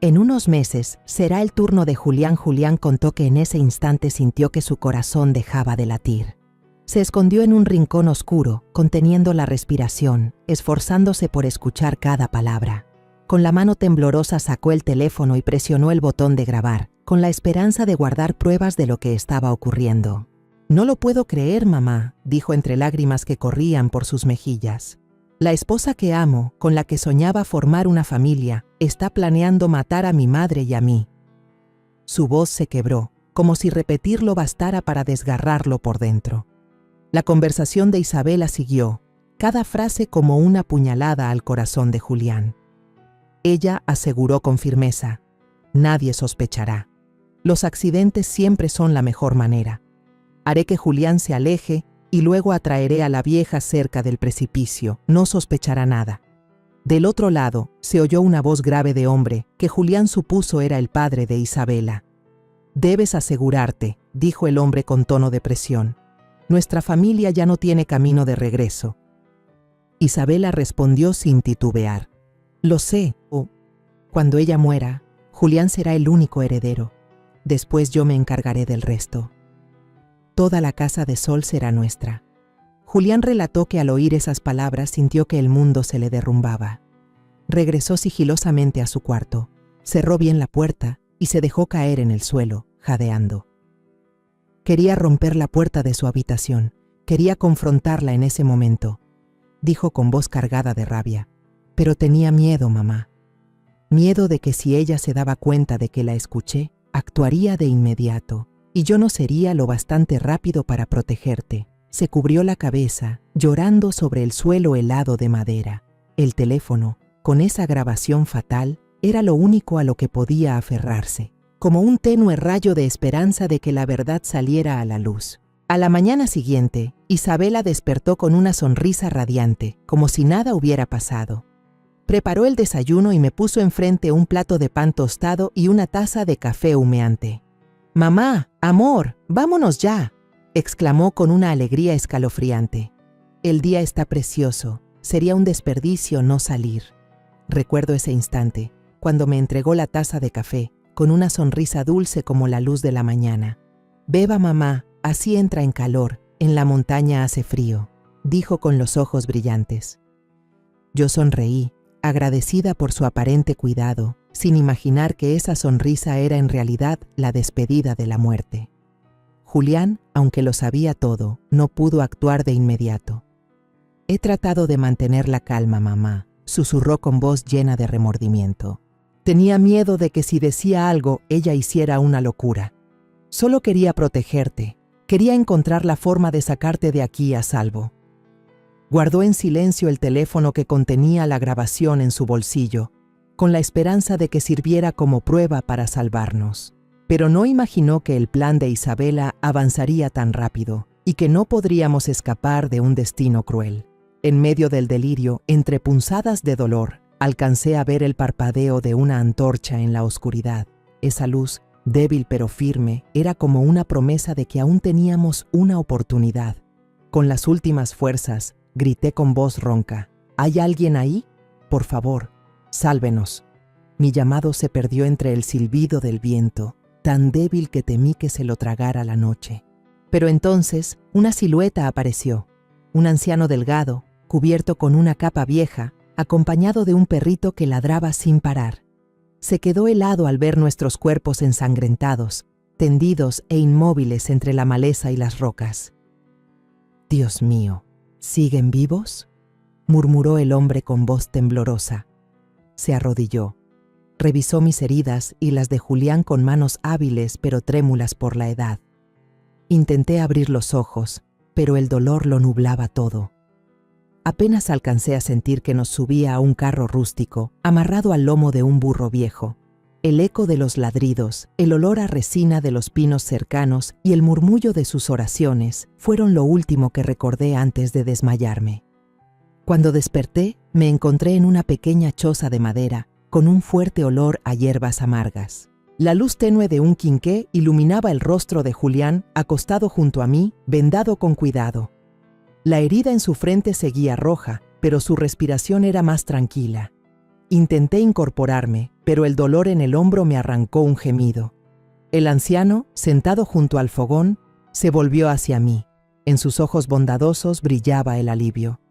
En unos meses será el turno de Julián. Julián contó que en ese instante sintió que su corazón dejaba de latir. Se escondió en un rincón oscuro, conteniendo la respiración, esforzándose por escuchar cada palabra. Con la mano temblorosa sacó el teléfono y presionó el botón de grabar, con la esperanza de guardar pruebas de lo que estaba ocurriendo. «No lo puedo creer, mamá», dijo entre lágrimas que corrían por sus mejillas. «La esposa que amo, con la que soñaba formar una familia, está planeando matar a mi madre y a mí». Su voz se quebró, como si repetirlo bastara para desgarrarlo por dentro. La conversación de Isabela siguió, cada frase como una puñalada al corazón de Julián. Ella aseguró con firmeza: «Nadie sospechará. Los accidentes siempre son la mejor manera. Haré que Julián se aleje y luego atraeré a la vieja cerca del precipicio. No sospechará nada». Del otro lado se oyó una voz grave de hombre que Julián supuso era el padre de Isabela. «Debes asegurarte», dijo el hombre con tono de presión. «Nuestra familia ya no tiene camino de regreso». Isabela respondió sin titubear: «Lo sé, cuando ella muera, Julián será el único heredero. Después yo me encargaré del resto. Toda la casa de Sol será nuestra». Julián relató que al oír esas palabras sintió que el mundo se le derrumbaba. Regresó sigilosamente a su cuarto, cerró bien la puerta y se dejó caer en el suelo, jadeando. Quería romper la puerta de su habitación, quería confrontarla en ese momento, dijo con voz cargada de rabia. Pero tenía miedo, mamá. Miedo de que si ella se daba cuenta de que la escuché, actuaría de inmediato, y yo no sería lo bastante rápido para protegerte. Se cubrió la cabeza, llorando sobre el suelo helado de madera. El teléfono, con esa grabación fatal, era lo único a lo que podía aferrarse, como un tenue rayo de esperanza de que la verdad saliera a la luz. A la mañana siguiente, Isabela despertó con una sonrisa radiante, como si nada hubiera pasado. Preparó el desayuno y me puso enfrente un plato de pan tostado y una taza de café humeante. «Mamá, amor, vámonos ya», exclamó con una alegría escalofriante. «El día está precioso, sería un desperdicio no salir». Recuerdo ese instante, cuando me entregó la taza de café, con una sonrisa dulce como la luz de la mañana. «Beba, mamá, así entra en calor, en la montaña hace frío», dijo con los ojos brillantes. Yo sonreí, agradecida por su aparente cuidado, sin imaginar que esa sonrisa era en realidad la despedida de la muerte. Julián, aunque lo sabía todo, no pudo actuar de inmediato. «He tratado de mantener la calma, mamá», susurró con voz llena de remordimiento. «Tenía miedo de que si decía algo, ella hiciera una locura. Solo quería protegerte, quería encontrar la forma de sacarte de aquí a salvo». Guardó en silencio el teléfono que contenía la grabación en su bolsillo, con la esperanza de que sirviera como prueba para salvarnos. Pero no imaginó que el plan de Isabela avanzaría tan rápido y que no podríamos escapar de un destino cruel. En medio del delirio, entre punzadas de dolor, alcancé a ver el parpadeo de una antorcha en la oscuridad. Esa luz, débil pero firme, era como una promesa de que aún teníamos una oportunidad. Con las últimas fuerzas, grité con voz ronca: «¿Hay alguien ahí? Por favor, sálvenos». Mi llamado se perdió entre el silbido del viento, tan débil que temí que se lo tragara la noche. Pero entonces una silueta apareció, un anciano delgado, cubierto con una capa vieja, acompañado de un perrito que ladraba sin parar. Se quedó helado al ver nuestros cuerpos ensangrentados, tendidos e inmóviles entre la maleza y las rocas. «Dios mío, ¿siguen vivos?», murmuró el hombre con voz temblorosa. Se arrodilló. Revisó mis heridas y las de Julián con manos hábiles pero trémulas por la edad. Intenté abrir los ojos, pero el dolor lo nublaba todo. Apenas alcancé a sentir que nos subía a un carro rústico, amarrado al lomo de un burro viejo. El eco de los ladridos, el olor a resina de los pinos cercanos y el murmullo de sus oraciones fueron lo último que recordé antes de desmayarme. Cuando desperté, me encontré en una pequeña choza de madera, con un fuerte olor a hierbas amargas. La luz tenue de un quinqué iluminaba el rostro de Julián, acostado junto a mí, vendado con cuidado. La herida en su frente seguía roja, pero su respiración era más tranquila. Intenté incorporarme, pero el dolor en el hombro me arrancó un gemido. El anciano, sentado junto al fogón, se volvió hacia mí. En sus ojos bondadosos brillaba el alivio.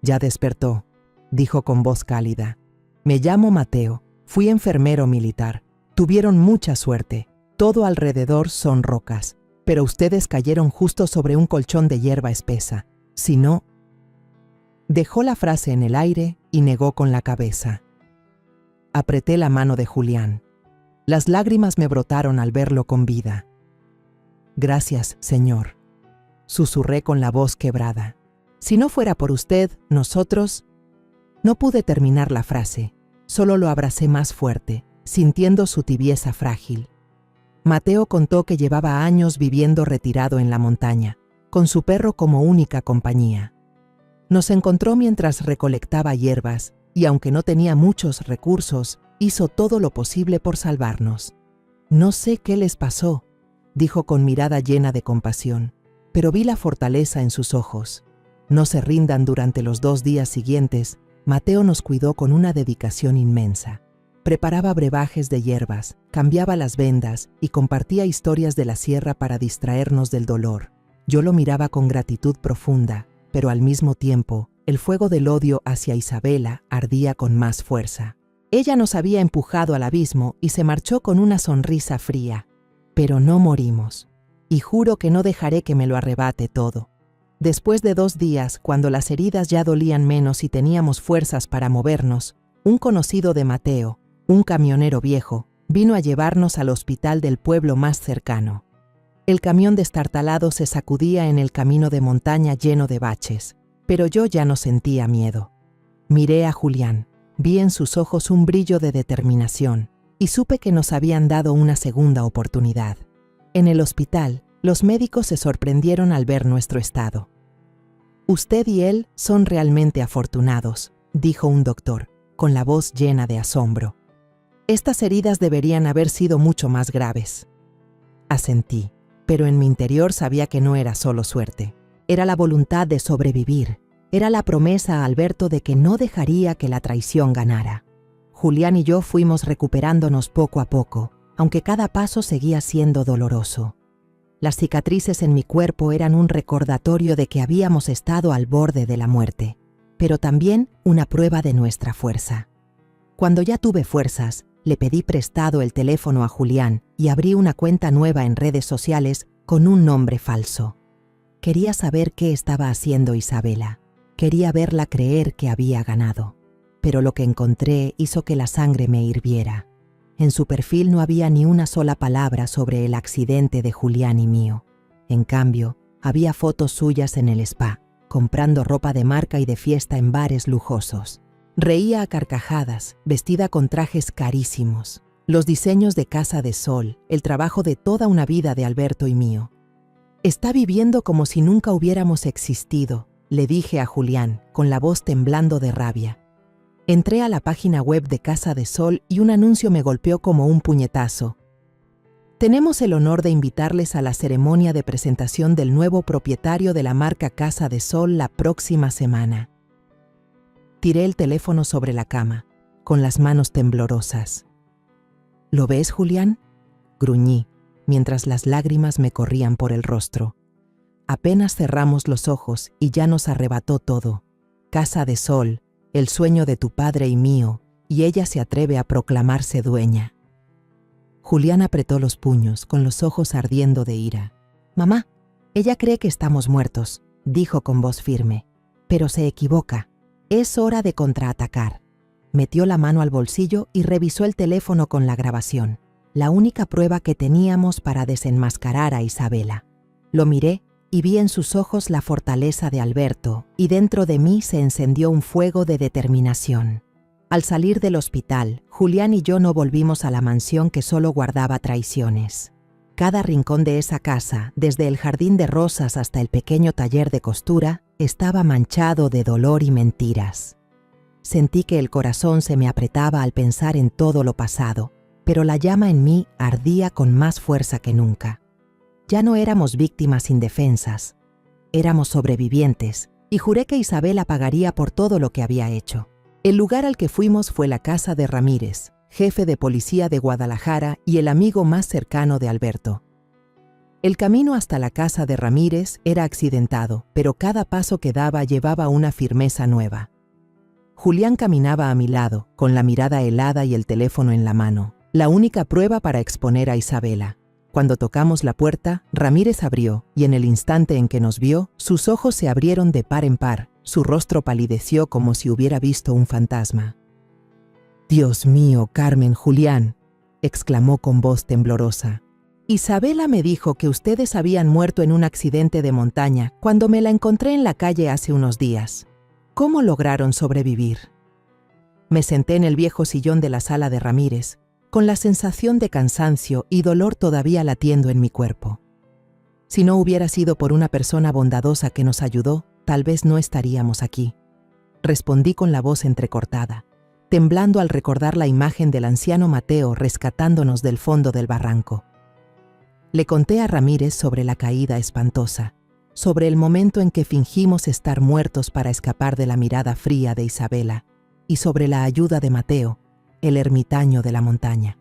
«Ya despertó», dijo con voz cálida. «Me llamo Mateo, fui enfermero militar. Tuvieron mucha suerte. Todo alrededor son rocas, pero ustedes cayeron justo sobre un colchón de hierba espesa. Si no…» Dejó la frase en el aire y negó con la cabeza. Apreté la mano de Julián. Las lágrimas me brotaron al verlo con vida. «Gracias, señor», susurré con la voz quebrada. «Si no fuera por usted, nosotros…» No pude terminar la frase, solo lo abracé más fuerte, sintiendo su tibieza frágil. Mateo contó que llevaba años viviendo retirado en la montaña, con su perro como única compañía. Nos encontró mientras recolectaba hierbas, y aunque no tenía muchos recursos, hizo todo lo posible por salvarnos. «No sé qué les pasó», dijo con mirada llena de compasión, pero vi la fortaleza en sus ojos. No se rindan. Durante los 2 días siguientes, Mateo nos cuidó con una dedicación inmensa. Preparaba brebajes de hierbas, cambiaba las vendas y compartía historias de la sierra para distraernos del dolor. Yo lo miraba con gratitud profunda, pero al mismo tiempo, el fuego del odio hacia Isabela ardía con más fuerza. Ella nos había empujado al abismo y se marchó con una sonrisa fría. Pero no morimos, y juro que no dejaré que me lo arrebate todo. Después de 2 días, cuando las heridas ya dolían menos y teníamos fuerzas para movernos, un conocido de Mateo, un camionero viejo, vino a llevarnos al hospital del pueblo más cercano. El camión destartalado se sacudía en el camino de montaña lleno de baches, pero yo ya no sentía miedo. Miré a Julián, vi en sus ojos un brillo de determinación y supe que nos habían dado una segunda oportunidad. En el hospital, los médicos se sorprendieron al ver nuestro estado. «Usted y él son realmente afortunados», dijo un doctor, con la voz llena de asombro. «Estas heridas deberían haber sido mucho más graves». Asentí, pero en mi interior sabía que no era solo suerte. Era la voluntad de sobrevivir. Era la promesa a Alberto de que no dejaría que la traición ganara. Julián y yo fuimos recuperándonos poco a poco, aunque cada paso seguía siendo doloroso. Las cicatrices en mi cuerpo eran un recordatorio de que habíamos estado al borde de la muerte, pero también una prueba de nuestra fuerza. Cuando ya tuve fuerzas, le pedí prestado el teléfono a Julián y abrí una cuenta nueva en redes sociales con un nombre falso. Quería saber qué estaba haciendo Isabela. Quería verla creer que había ganado. Pero lo que encontré hizo que la sangre me hirviera. En su perfil no había ni una sola palabra sobre el accidente de Julián y mío. En cambio, había fotos suyas en el spa, comprando ropa de marca y de fiesta en bares lujosos. Reía a carcajadas, vestida con trajes carísimos. Los diseños de Casa de Sol, el trabajo de toda una vida de Alberto y mío. «Está viviendo como si nunca hubiéramos existido», le dije a Julián, con la voz temblando de rabia. Entré a la página web de Casa de Sol y un anuncio me golpeó como un puñetazo. «Tenemos el honor de invitarles a la ceremonia de presentación del nuevo propietario de la marca Casa de Sol la próxima semana». Tiré el teléfono sobre la cama, con las manos temblorosas. «¿Lo ves, Julián?», gruñí, mientras las lágrimas me corrían por el rostro. Apenas cerramos los ojos y ya nos arrebató todo. Casa de Sol, el sueño de tu padre y mío, y ella se atreve a proclamarse dueña. Julián apretó los puños, con los ojos ardiendo de ira. «Mamá, ella cree que estamos muertos», dijo con voz firme, «pero se equivoca. Es hora de contraatacar». Metió la mano al bolsillo y revisó el teléfono con la grabación, la única prueba que teníamos para desenmascarar a Isabela. Lo miré y vi en sus ojos la fortaleza de Alberto, y dentro de mí se encendió un fuego de determinación. Al salir del hospital, Julián y yo no volvimos a la mansión que solo guardaba traiciones. Cada rincón de esa casa, desde el jardín de rosas hasta el pequeño taller de costura, estaba manchado de dolor y mentiras. Sentí que el corazón se me apretaba al pensar en todo lo pasado, pero la llama en mí ardía con más fuerza que nunca. Ya no éramos víctimas indefensas, éramos sobrevivientes, y juré que Isabela pagaría por todo lo que había hecho. El lugar al que fuimos fue la casa de Ramírez, jefe de policía de Guadalajara y el amigo más cercano de Alberto. El camino hasta la casa de Ramírez era accidentado, pero cada paso que daba llevaba una firmeza nueva. Julián caminaba a mi lado, con la mirada helada y el teléfono en la mano, la única prueba para exponer a Isabela. Cuando tocamos la puerta, Ramírez abrió, y en el instante en que nos vio, sus ojos se abrieron de par en par, su rostro palideció como si hubiera visto un fantasma. «Dios mío, Carmen, Julián», exclamó con voz temblorosa. «Isabela me dijo que ustedes habían muerto en un accidente de montaña cuando me la encontré en la calle hace unos días. ¿Cómo lograron sobrevivir?». Me senté en el viejo sillón de la sala de Ramírez, con la sensación de cansancio y dolor todavía latiendo en mi cuerpo. Si no hubiera sido por una persona bondadosa que nos ayudó, tal vez no estaríamos aquí. Respondí con la voz entrecortada, temblando al recordar la imagen del anciano Mateo rescatándonos del fondo del barranco. Le conté a Ramírez sobre la caída espantosa, sobre el momento en que fingimos estar muertos para escapar de la mirada fría de Isabela, y sobre la ayuda de Mateo, el ermitaño de la montaña.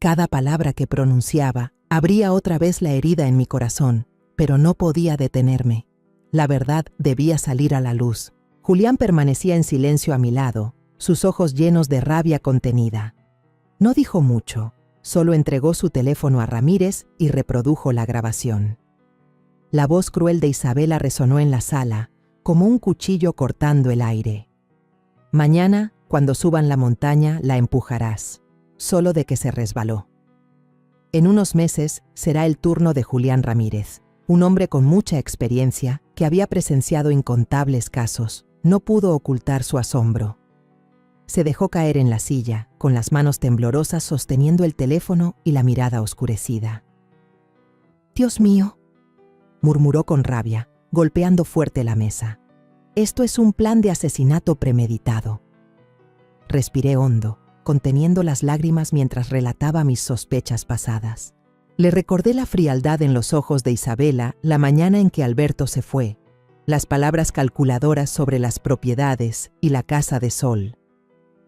Cada palabra que pronunciaba abría otra vez la herida en mi corazón, pero no podía detenerme. La verdad debía salir a la luz. Julián permanecía en silencio a mi lado, sus ojos llenos de rabia contenida. No dijo mucho, solo entregó su teléfono a Ramírez y reprodujo la grabación. La voz cruel de Isabela resonó en la sala, como un cuchillo cortando el aire. «Mañana, cuando suban la montaña, la empujarás», solo de que se resbaló. En unos meses será el turno de Julián Ramírez, un hombre con mucha experiencia que había presenciado incontables casos. No pudo ocultar su asombro. Se dejó caer en la silla, con las manos temblorosas sosteniendo el teléfono y la mirada oscurecida. «Dios mío», murmuró con rabia, golpeando fuerte la mesa. «Esto es un plan de asesinato premeditado». Respiré hondo, conteniendo las lágrimas mientras relataba mis sospechas pasadas. Le recordé la frialdad en los ojos de Isabela la mañana en que Alberto se fue, las palabras calculadoras sobre las propiedades y la casa de Sol.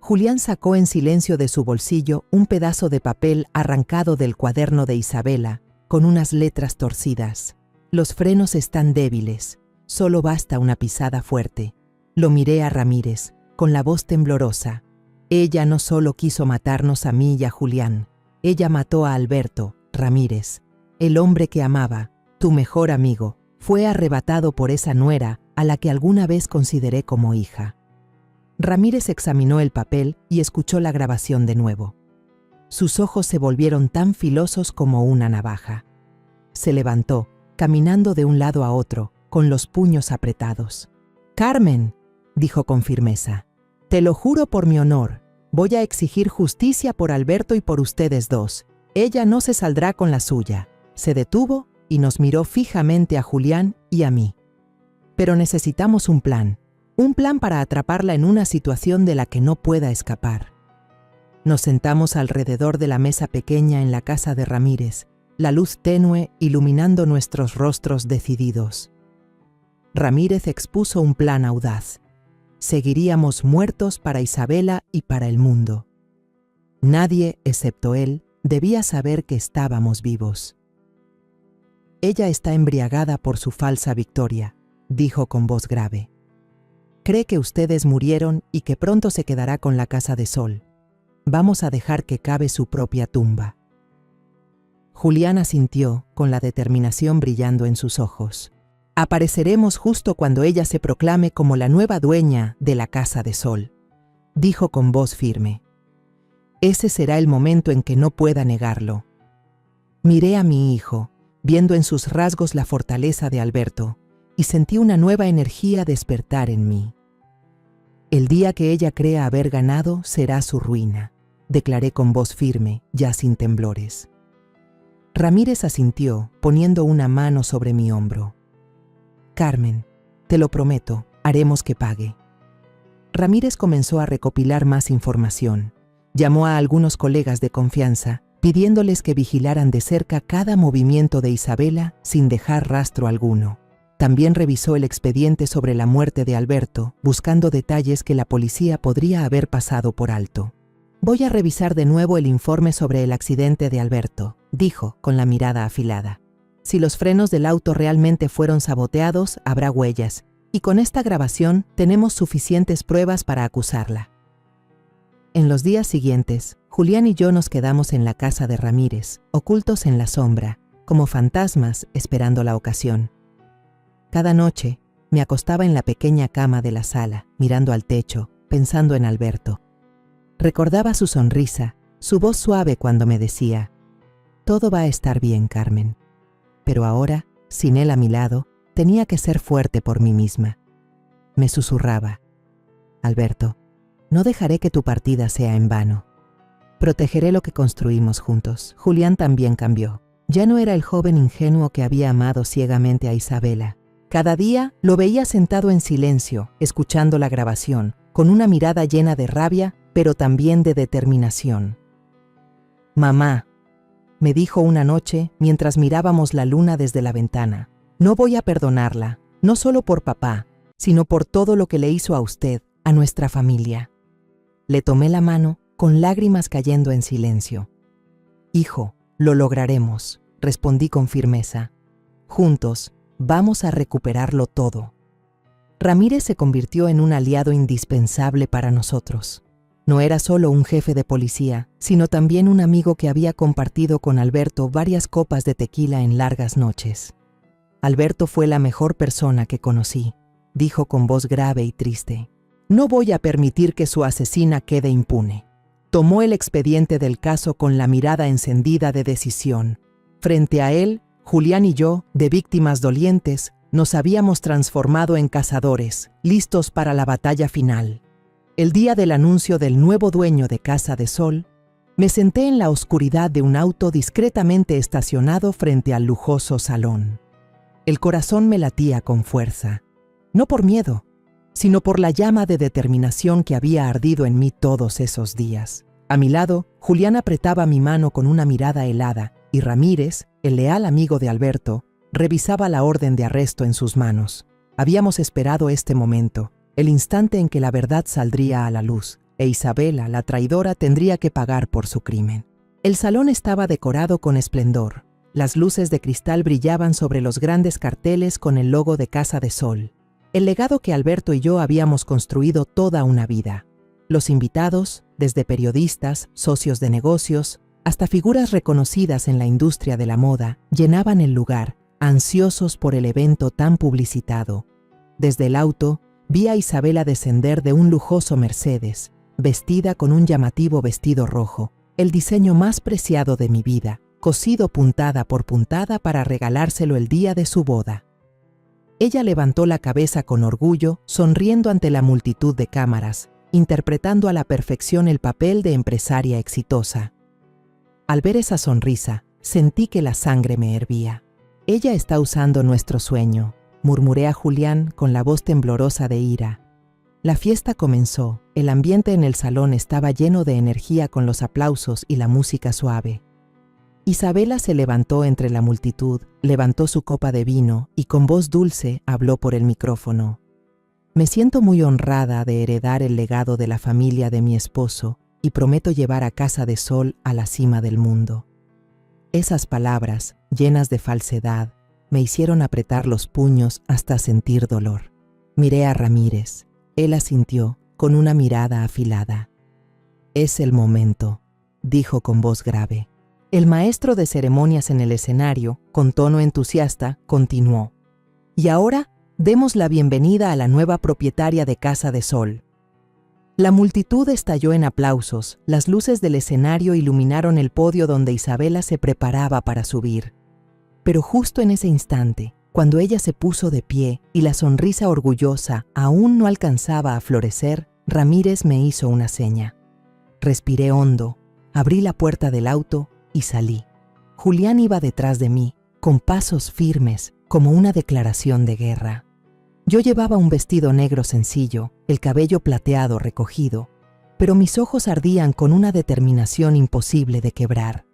Julián sacó en silencio de su bolsillo un pedazo de papel arrancado del cuaderno de Isabela, con unas letras torcidas. «Los frenos están débiles, solo basta una pisada fuerte». Lo miré a Ramírez, con la voz temblorosa. «Ella no solo quiso matarnos a mí y a Julián, ella mató a Alberto, Ramírez, el hombre que amaba, tu mejor amigo, fue arrebatado por esa nuera a la que alguna vez consideré como hija». Ramírez examinó el papel y escuchó la grabación de nuevo. Sus ojos se volvieron tan filosos como una navaja. Se levantó, caminando de un lado a otro, con los puños apretados. «Carmen», dijo con firmeza, «te lo juro por mi honor, voy a exigir justicia por Alberto y por ustedes dos. Ella no se saldrá con la suya». Se detuvo y nos miró fijamente a Julián y a mí. «Pero necesitamos un plan para atraparla en una situación de la que no pueda escapar». Nos sentamos alrededor de la mesa pequeña en la casa de Ramírez, la luz tenue iluminando nuestros rostros decididos. Ramírez expuso un plan audaz. Seguiríamos muertos para Isabela y para el mundo. Nadie, excepto él, debía saber que estábamos vivos. «Ella está embriagada por su falsa victoria», dijo con voz grave. «Cree que ustedes murieron y que pronto se quedará con la casa de Sol. Vamos a dejar que cabe su propia tumba». Julián asintió, con la determinación brillando en sus ojos. «Apareceremos justo cuando ella se proclame como la nueva dueña de la casa de Sol», dijo con voz firme. «Ese será el momento en que no pueda negarlo». Miré a mi hijo, viendo en sus rasgos la fortaleza de Alberto, y sentí una nueva energía despertar en mí. «El día que ella crea haber ganado será su ruina», declaré con voz firme, ya sin temblores. Ramírez asintió, poniendo una mano sobre mi hombro. «Carmen, te lo prometo, haremos que pague». Ramírez comenzó a recopilar más información. Llamó a algunos colegas de confianza, pidiéndoles que vigilaran de cerca cada movimiento de Isabela sin dejar rastro alguno. También revisó el expediente sobre la muerte de Alberto, buscando detalles que la policía podría haber pasado por alto. «Voy a revisar de nuevo el informe sobre el accidente de Alberto», dijo, con la mirada afilada. «Si los frenos del auto realmente fueron saboteados, habrá huellas, y con esta grabación tenemos suficientes pruebas para acusarla». En los días siguientes, Julián y yo nos quedamos en la casa de Ramírez, ocultos en la sombra, como fantasmas esperando la ocasión. Cada noche, me acostaba en la pequeña cama de la sala, mirando al techo, pensando en Alberto. Recordaba su sonrisa, su voz suave cuando me decía: «Todo va a estar bien, Carmen». Pero ahora, sin él a mi lado, tenía que ser fuerte por mí misma. Me susurraba: «Alberto, no dejaré que tu partida sea en vano. Protegeré lo que construimos juntos». Julián también cambió. Ya no era el joven ingenuo que había amado ciegamente a Isabela. Cada día lo veía sentado en silencio, escuchando la grabación, con una mirada llena de rabia, pero también de determinación. «Mamá», me dijo una noche mientras mirábamos la luna desde la ventana, «no voy a perdonarla, no solo por papá, sino por todo lo que le hizo a usted, a nuestra familia». Le tomé la mano, con lágrimas cayendo en silencio. «Hijo, lo lograremos», respondí con firmeza. «Juntos, vamos a recuperarlo todo». Ramírez se convirtió en un aliado indispensable para nosotros. No era solo un jefe de policía, sino también un amigo que había compartido con Alberto varias copas de tequila en largas noches. «Alberto fue la mejor persona que conocí», dijo con voz grave y triste. «No voy a permitir que su asesina quede impune». Tomó el expediente del caso con la mirada encendida de decisión. Frente a él, Julián y yo, de víctimas dolientes, nos habíamos transformado en cazadores, listos para la batalla final. El día del anuncio del nuevo dueño de Casa de Sol, me senté en la oscuridad de un auto discretamente estacionado frente al lujoso salón. El corazón me latía con fuerza, no por miedo, sino por la llama de determinación que había ardido en mí todos esos días. A mi lado, Julián apretaba mi mano con una mirada helada, y Ramírez, el leal amigo de Alberto, revisaba la orden de arresto en sus manos. Habíamos esperado este momento, el instante en que la verdad saldría a la luz, e Isabela, la traidora, tendría que pagar por su crimen. El salón estaba decorado con esplendor. Las luces de cristal brillaban sobre los grandes carteles con el logo de Casa de Sol, el legado que Alberto y yo habíamos construido toda una vida. Los invitados, desde periodistas, socios de negocios, hasta figuras reconocidas en la industria de la moda, llenaban el lugar, ansiosos por el evento tan publicitado. Desde el auto, vi a Isabela descender de un lujoso Mercedes, vestida con un llamativo vestido rojo, el diseño más preciado de mi vida, cosido puntada por puntada para regalárselo el día de su boda. Ella levantó la cabeza con orgullo, sonriendo ante la multitud de cámaras, interpretando a la perfección el papel de empresaria exitosa. Al ver esa sonrisa, sentí que la sangre me hervía. «Ella está usando nuestro sueño», murmuré a Julián con la voz temblorosa de ira. La fiesta comenzó, el ambiente en el salón estaba lleno de energía con los aplausos y la música suave. Isabela se levantó entre la multitud, levantó su copa de vino y con voz dulce habló por el micrófono. «Me siento muy honrada de heredar el legado de la familia de mi esposo y prometo llevar a Casa de Sol a la cima del mundo». Esas palabras, llenas de falsedad, me hicieron apretar los puños hasta sentir dolor. Miré a Ramírez. Él asintió, con una mirada afilada. «Es el momento», dijo con voz grave. El maestro de ceremonias en el escenario, con tono entusiasta, continuó. «Y ahora, demos la bienvenida a la nueva propietaria de Casa de Sol». La multitud estalló en aplausos, las luces del escenario iluminaron el podio donde Isabela se preparaba para subir. Pero justo en ese instante, cuando ella se puso de pie y la sonrisa orgullosa aún no alcanzaba a florecer, Ramírez me hizo una seña. Respiré hondo, abrí la puerta del auto y salí. Julián iba detrás de mí, con pasos firmes, como una declaración de guerra. Yo llevaba un vestido negro sencillo, el cabello plateado recogido. pero mis ojos ardían con una determinación imposible de quebrar.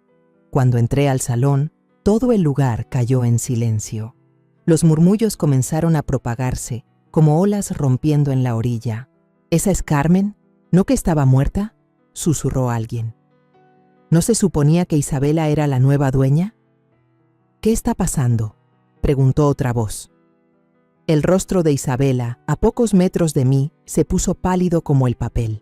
Cuando entré al salón, todo el lugar cayó en silencio. Los murmullos comenzaron a propagarse, como olas rompiendo en la orilla. ¿Esa es Carmen? ¿No que estaba muerta?, susurró alguien. ¿No se suponía que Isabela era la nueva dueña? ¿Qué está pasando?, preguntó otra voz. El rostro de Isabela, a pocos metros de mí, se puso pálido como el papel.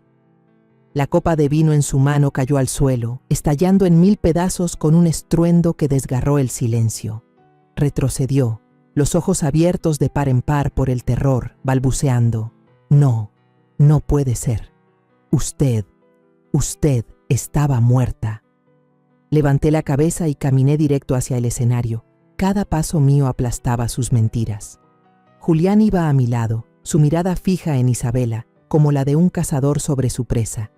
La copa de vino en su mano cayó al suelo, estallando en 1000 pedazos con un estruendo que desgarró el silencio. Retrocedió, los ojos abiertos de par en par por el terror, balbuceando: «No, no puede ser. Usted estaba muerta». Levanté la cabeza y caminé directo hacia el escenario. Cada paso mío aplastaba sus mentiras. Julián iba a mi lado, su mirada fija en Isabela, como la de un cazador sobre su presa.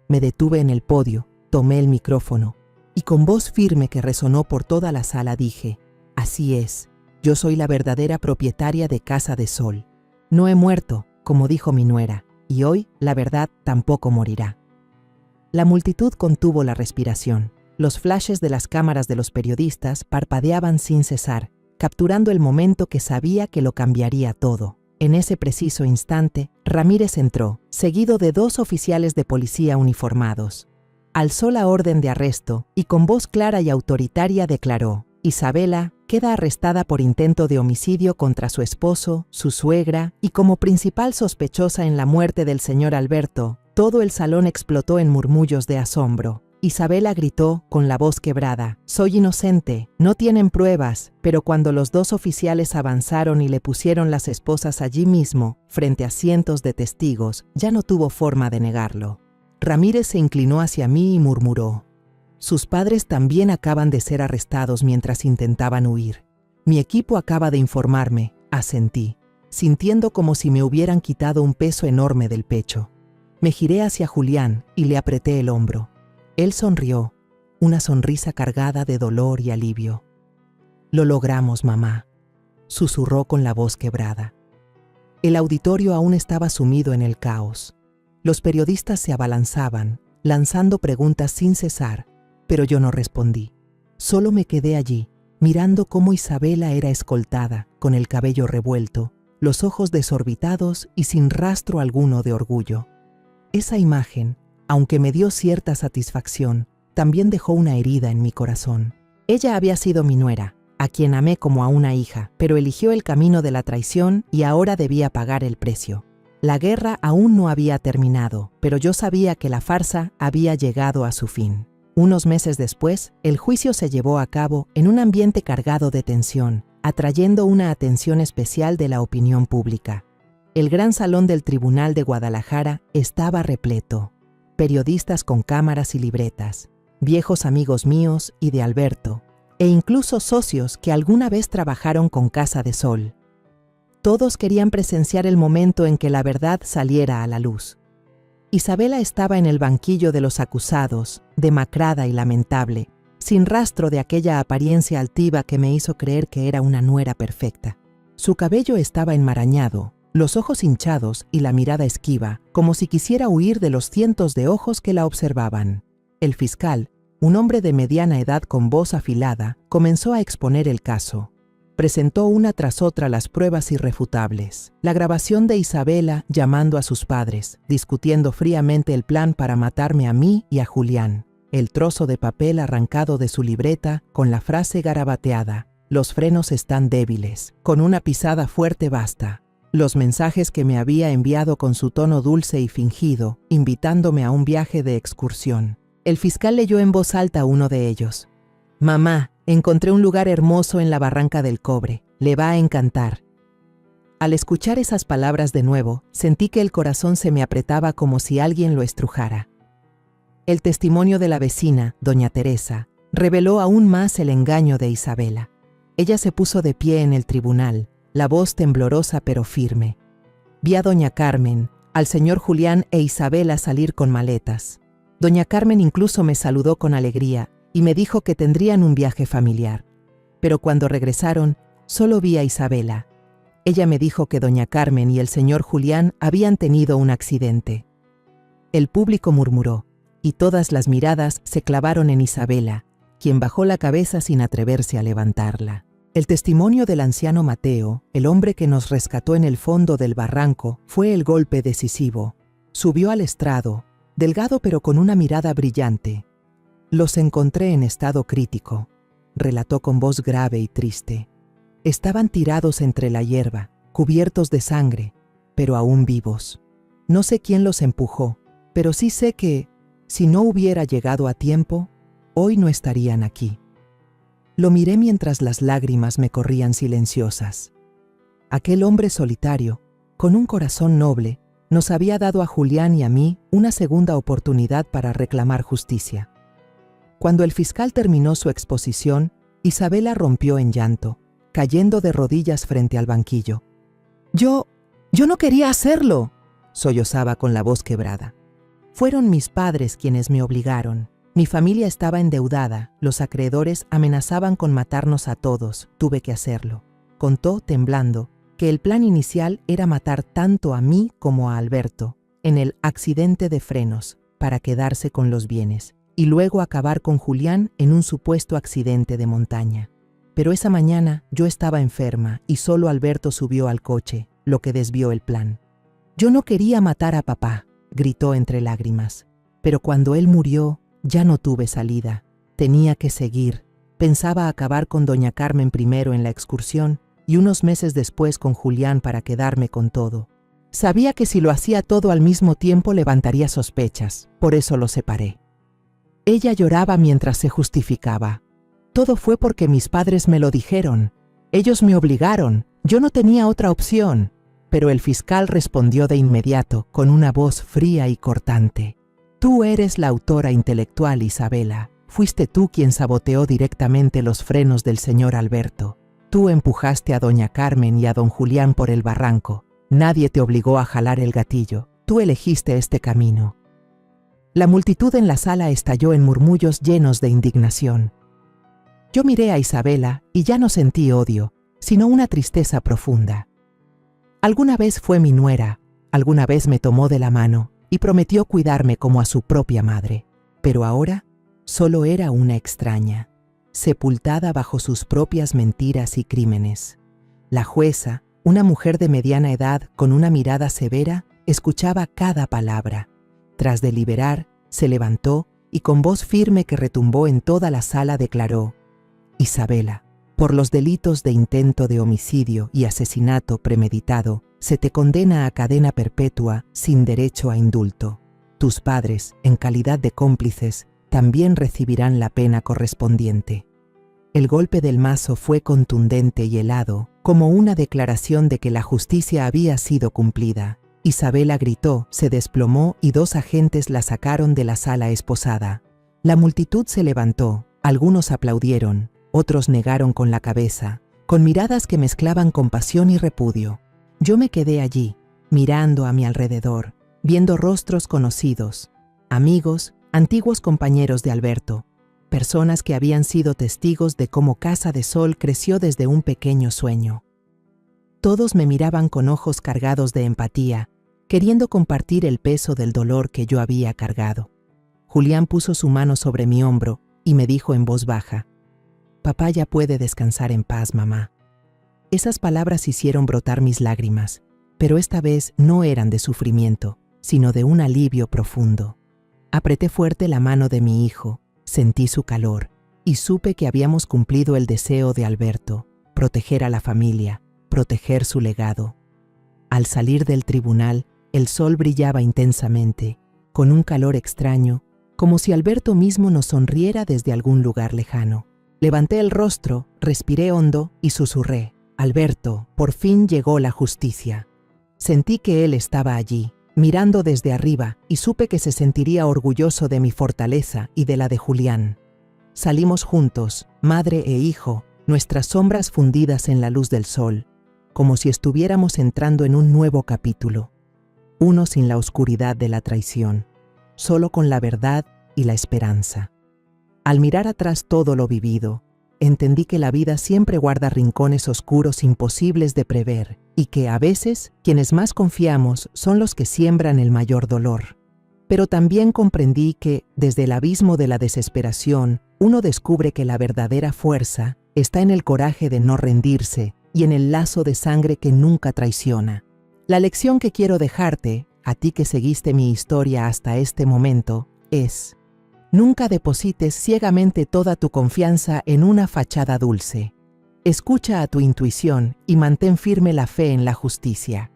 Me detuve en el podio, tomé el micrófono, y con voz firme que resonó por toda la sala dije: «Así es, yo soy la verdadera propietaria de Casa de Sol. No he muerto, como dijo mi nuera, y hoy la verdad tampoco morirá». La multitud contuvo la respiración. Los flashes de las cámaras de los periodistas parpadeaban sin cesar, capturando el momento que sabía que lo cambiaría todo. En ese preciso instante, Ramírez entró, seguido de 2 oficiales de policía uniformados. Alzó la orden de arresto y con voz clara y autoritaria declaró: «Isabela queda arrestada por intento de homicidio contra su esposo, su suegra y como principal sospechosa en la muerte del señor Alberto». Todo el salón explotó en murmullos de asombro. Isabela gritó con la voz quebrada: «Soy inocente, no tienen pruebas», pero cuando los 2 oficiales avanzaron y le pusieron las esposas allí mismo, frente a cientos de testigos, ya no tuvo forma de negarlo. Ramírez se inclinó hacia mí y murmuró: «Sus padres también acaban de ser arrestados mientras intentaban huir. Mi equipo acaba de informarme», asentí, sintiendo como si me hubieran quitado un peso enorme del pecho. Me giré hacia Julián y le apreté el hombro. Él sonrió, una sonrisa cargada de dolor y alivio. «Lo logramos, mamá», susurró con la voz quebrada. El auditorio aún estaba sumido en el caos. Los periodistas se abalanzaban, lanzando preguntas sin cesar, pero yo no respondí. Solo me quedé allí, mirando cómo Isabela era escoltada, con el cabello revuelto, los ojos desorbitados y sin rastro alguno de orgullo. Esa imagen, aunque me dio cierta satisfacción, también dejó una herida en mi corazón. Ella había sido mi nuera, a quien amé como a una hija, pero eligió el camino de la traición y ahora debía pagar el precio. La guerra aún no había terminado, pero yo sabía que la farsa había llegado a su fin. Unos meses después, el juicio se llevó a cabo en un ambiente cargado de tensión, atrayendo una atención especial de la opinión pública. El gran salón del Tribunal de Guadalajara estaba repleto. Periodistas con cámaras y libretas, viejos amigos míos y de Alberto, e incluso socios que alguna vez trabajaron con Casa de Sol. Todos querían presenciar el momento en que la verdad saliera a la luz. Isabela estaba en el banquillo de los acusados, demacrada y lamentable, sin rastro de aquella apariencia altiva que me hizo creer que era una nuera perfecta. Su cabello estaba enmarañado, los ojos hinchados y la mirada esquiva, como si quisiera huir de los cientos de ojos que la observaban. El fiscal, un hombre de mediana edad con voz afilada, comenzó a exponer el caso. Presentó una tras otra las pruebas irrefutables. La grabación de Isabela llamando a sus padres, discutiendo fríamente el plan para matarme a mí y a Julián. El trozo de papel arrancado de su libreta con la frase garabateada: «Los frenos están débiles, con una pisada fuerte basta». Los mensajes que me había enviado con su tono dulce y fingido, invitándome a un viaje de excursión. El fiscal leyó en voz alta uno de ellos. «Mamá, encontré un lugar hermoso en la Barranca del Cobre. Le va a encantar». Al escuchar esas palabras de nuevo, sentí que el corazón se me apretaba como si alguien lo estrujara. El testimonio de la vecina, doña Teresa, reveló aún más el engaño de Isabela. Ella se puso de pie en el tribunal, la voz temblorosa pero firme. Vi a doña Carmen, al señor Julián e Isabela salir con maletas. Doña Carmen incluso me saludó con alegría y me dijo que tendrían un viaje familiar. Pero cuando regresaron, solo vi a Isabela. Ella me dijo que doña Carmen y el señor Julián habían tenido un accidente. El público murmuró, y todas las miradas se clavaron en Isabela, quien bajó la cabeza sin atreverse a levantarla. El testimonio del anciano Mateo, el hombre que nos rescató en el fondo del barranco, fue el golpe decisivo. Subió al estrado, delgado pero con una mirada brillante. Los encontré en estado crítico, relató con voz grave y triste. Estaban tirados entre la hierba, cubiertos de sangre, pero aún vivos. No sé quién los empujó, pero sí sé que, si no hubiera llegado a tiempo, hoy no estarían aquí. Lo miré mientras las lágrimas me corrían silenciosas. Aquel hombre solitario, con un corazón noble, nos había dado a Julián y a mí una segunda oportunidad para reclamar justicia. Cuando el fiscal terminó su exposición, Isabela rompió en llanto, cayendo de rodillas frente al banquillo. Yo no quería hacerlo, sollozaba con la voz quebrada. Fueron mis padres quienes me obligaron. Mi familia estaba endeudada, los acreedores amenazaban con matarnos a todos, tuve que hacerlo. Contó, temblando, que el plan inicial era matar tanto a mí como a Alberto, en el accidente de frenos, para quedarse con los bienes, y luego acabar con Julián en un supuesto accidente de montaña. Pero esa mañana yo estaba enferma y solo Alberto subió al coche, lo que desvió el plan. Yo no quería matar a papá, gritó entre lágrimas, pero cuando él murió, ya no tuve salida. Tenía que seguir. Pensaba acabar con doña Carmen primero en la excursión y unos meses después con Julián para quedarme con todo. Sabía que si lo hacía todo al mismo tiempo levantaría sospechas, por eso lo separé. Ella lloraba mientras se justificaba. Todo fue porque mis padres me lo dijeron. Ellos me obligaron. Yo no tenía otra opción. Pero el fiscal respondió de inmediato, con una voz fría y cortante. Tú eres la autora intelectual, Isabela. Fuiste tú quien saboteó directamente los frenos del señor Alberto. Tú empujaste a doña Carmen y a don Julián por el barranco. Nadie te obligó a jalar el gatillo. Tú elegiste este camino. La multitud en la sala estalló en murmullos llenos de indignación. Yo miré a Isabela y ya no sentí odio, sino una tristeza profunda. Alguna vez fue mi nuera, alguna vez me tomó de la mano y prometió cuidarme como a su propia madre, pero ahora solo era una extraña, sepultada bajo sus propias mentiras y crímenes. La jueza, una mujer de mediana edad con una mirada severa, escuchaba cada palabra. Tras deliberar, se levantó y con voz firme que retumbó en toda la sala declaró: Isabela, por los delitos de intento de homicidio y asesinato premeditado, se te condena a cadena perpetua sin derecho a indulto. Tus padres, en calidad de cómplices, también recibirán la pena correspondiente. El golpe del mazo fue contundente y helado, como una declaración de que la justicia había sido cumplida. Isabela gritó, se desplomó y 2 agentes la sacaron de la sala esposada. La multitud se levantó, algunos aplaudieron, otros negaron con la cabeza, con miradas que mezclaban compasión y repudio. Yo me quedé allí, mirando a mi alrededor, viendo rostros conocidos, amigos, antiguos compañeros de Alberto, personas que habían sido testigos de cómo Casa de Sol creció desde un pequeño sueño. Todos me miraban con ojos cargados de empatía, queriendo compartir el peso del dolor que yo había cargado. Julián puso su mano sobre mi hombro y me dijo en voz baja: «Papá ya puede descansar en paz, mamá». Esas palabras hicieron brotar mis lágrimas, pero esta vez no eran de sufrimiento, sino de un alivio profundo. Apreté fuerte la mano de mi hijo, sentí su calor y supe que habíamos cumplido el deseo de Alberto, proteger a la familia, proteger su legado. Al salir del tribunal, el sol brillaba intensamente, con un calor extraño, como si Alberto mismo nos sonriera desde algún lugar lejano. Levanté el rostro, respiré hondo y susurré: «Alberto, por fin llegó la justicia». Sentí que él estaba allí, mirando desde arriba, y supe que se sentiría orgulloso de mi fortaleza y de la de Julián. Salimos juntos, madre e hijo, nuestras sombras fundidas en la luz del sol, como si estuviéramos entrando en un nuevo capítulo, uno sin la oscuridad de la traición, solo con la verdad y la esperanza. Al mirar atrás todo lo vivido, entendí que la vida siempre guarda rincones oscuros imposibles de prever y que, a veces, quienes más confiamos son los que siembran el mayor dolor. Pero también comprendí que, desde el abismo de la desesperación, uno descubre que la verdadera fuerza está en el coraje de no rendirse y en el lazo de sangre que nunca traiciona. La lección que quiero dejarte, a ti que seguiste mi historia hasta este momento, es: nunca deposites ciegamente toda tu confianza en una fachada dulce. Escucha a tu intuición y mantén firme la fe en la justicia.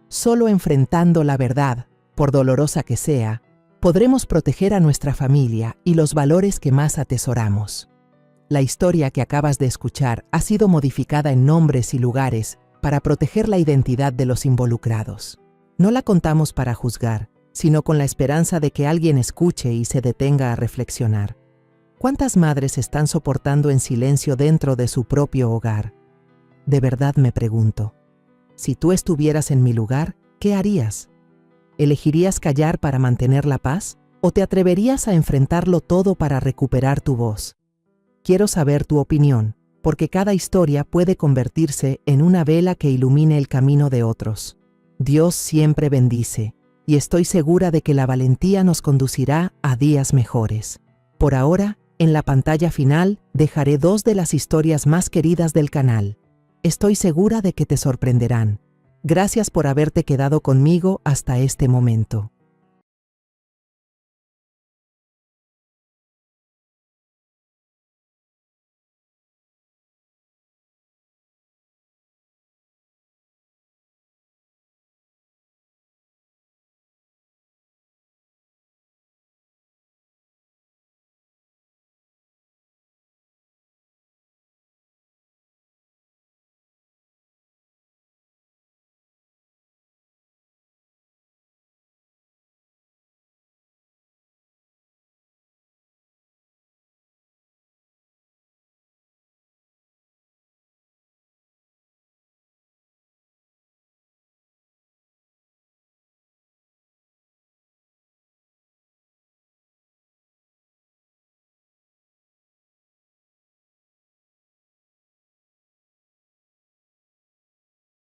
Solo enfrentando la verdad, por dolorosa que sea, podremos proteger a nuestra familia y los valores que más atesoramos. La historia que acabas de escuchar ha sido modificada en nombres y lugares para proteger la identidad de los involucrados. No la contamos para juzgar, sino con la esperanza de que alguien escuche y se detenga a reflexionar. ¿Cuántas madres están soportando en silencio dentro de su propio hogar? De verdad me pregunto, si tú estuvieras en mi lugar, ¿qué harías? ¿Elegirías callar para mantener la paz? ¿O te atreverías a enfrentarlo todo para recuperar tu voz? Quiero saber tu opinión, porque cada historia puede convertirse en una vela que ilumine el camino de otros. Dios siempre bendice, y estoy segura de que la valentía nos conducirá a días mejores. Por ahora, en la pantalla final dejaré 2 de las historias más queridas del canal. Estoy segura de que te sorprenderán. Gracias por haberte quedado conmigo hasta este momento.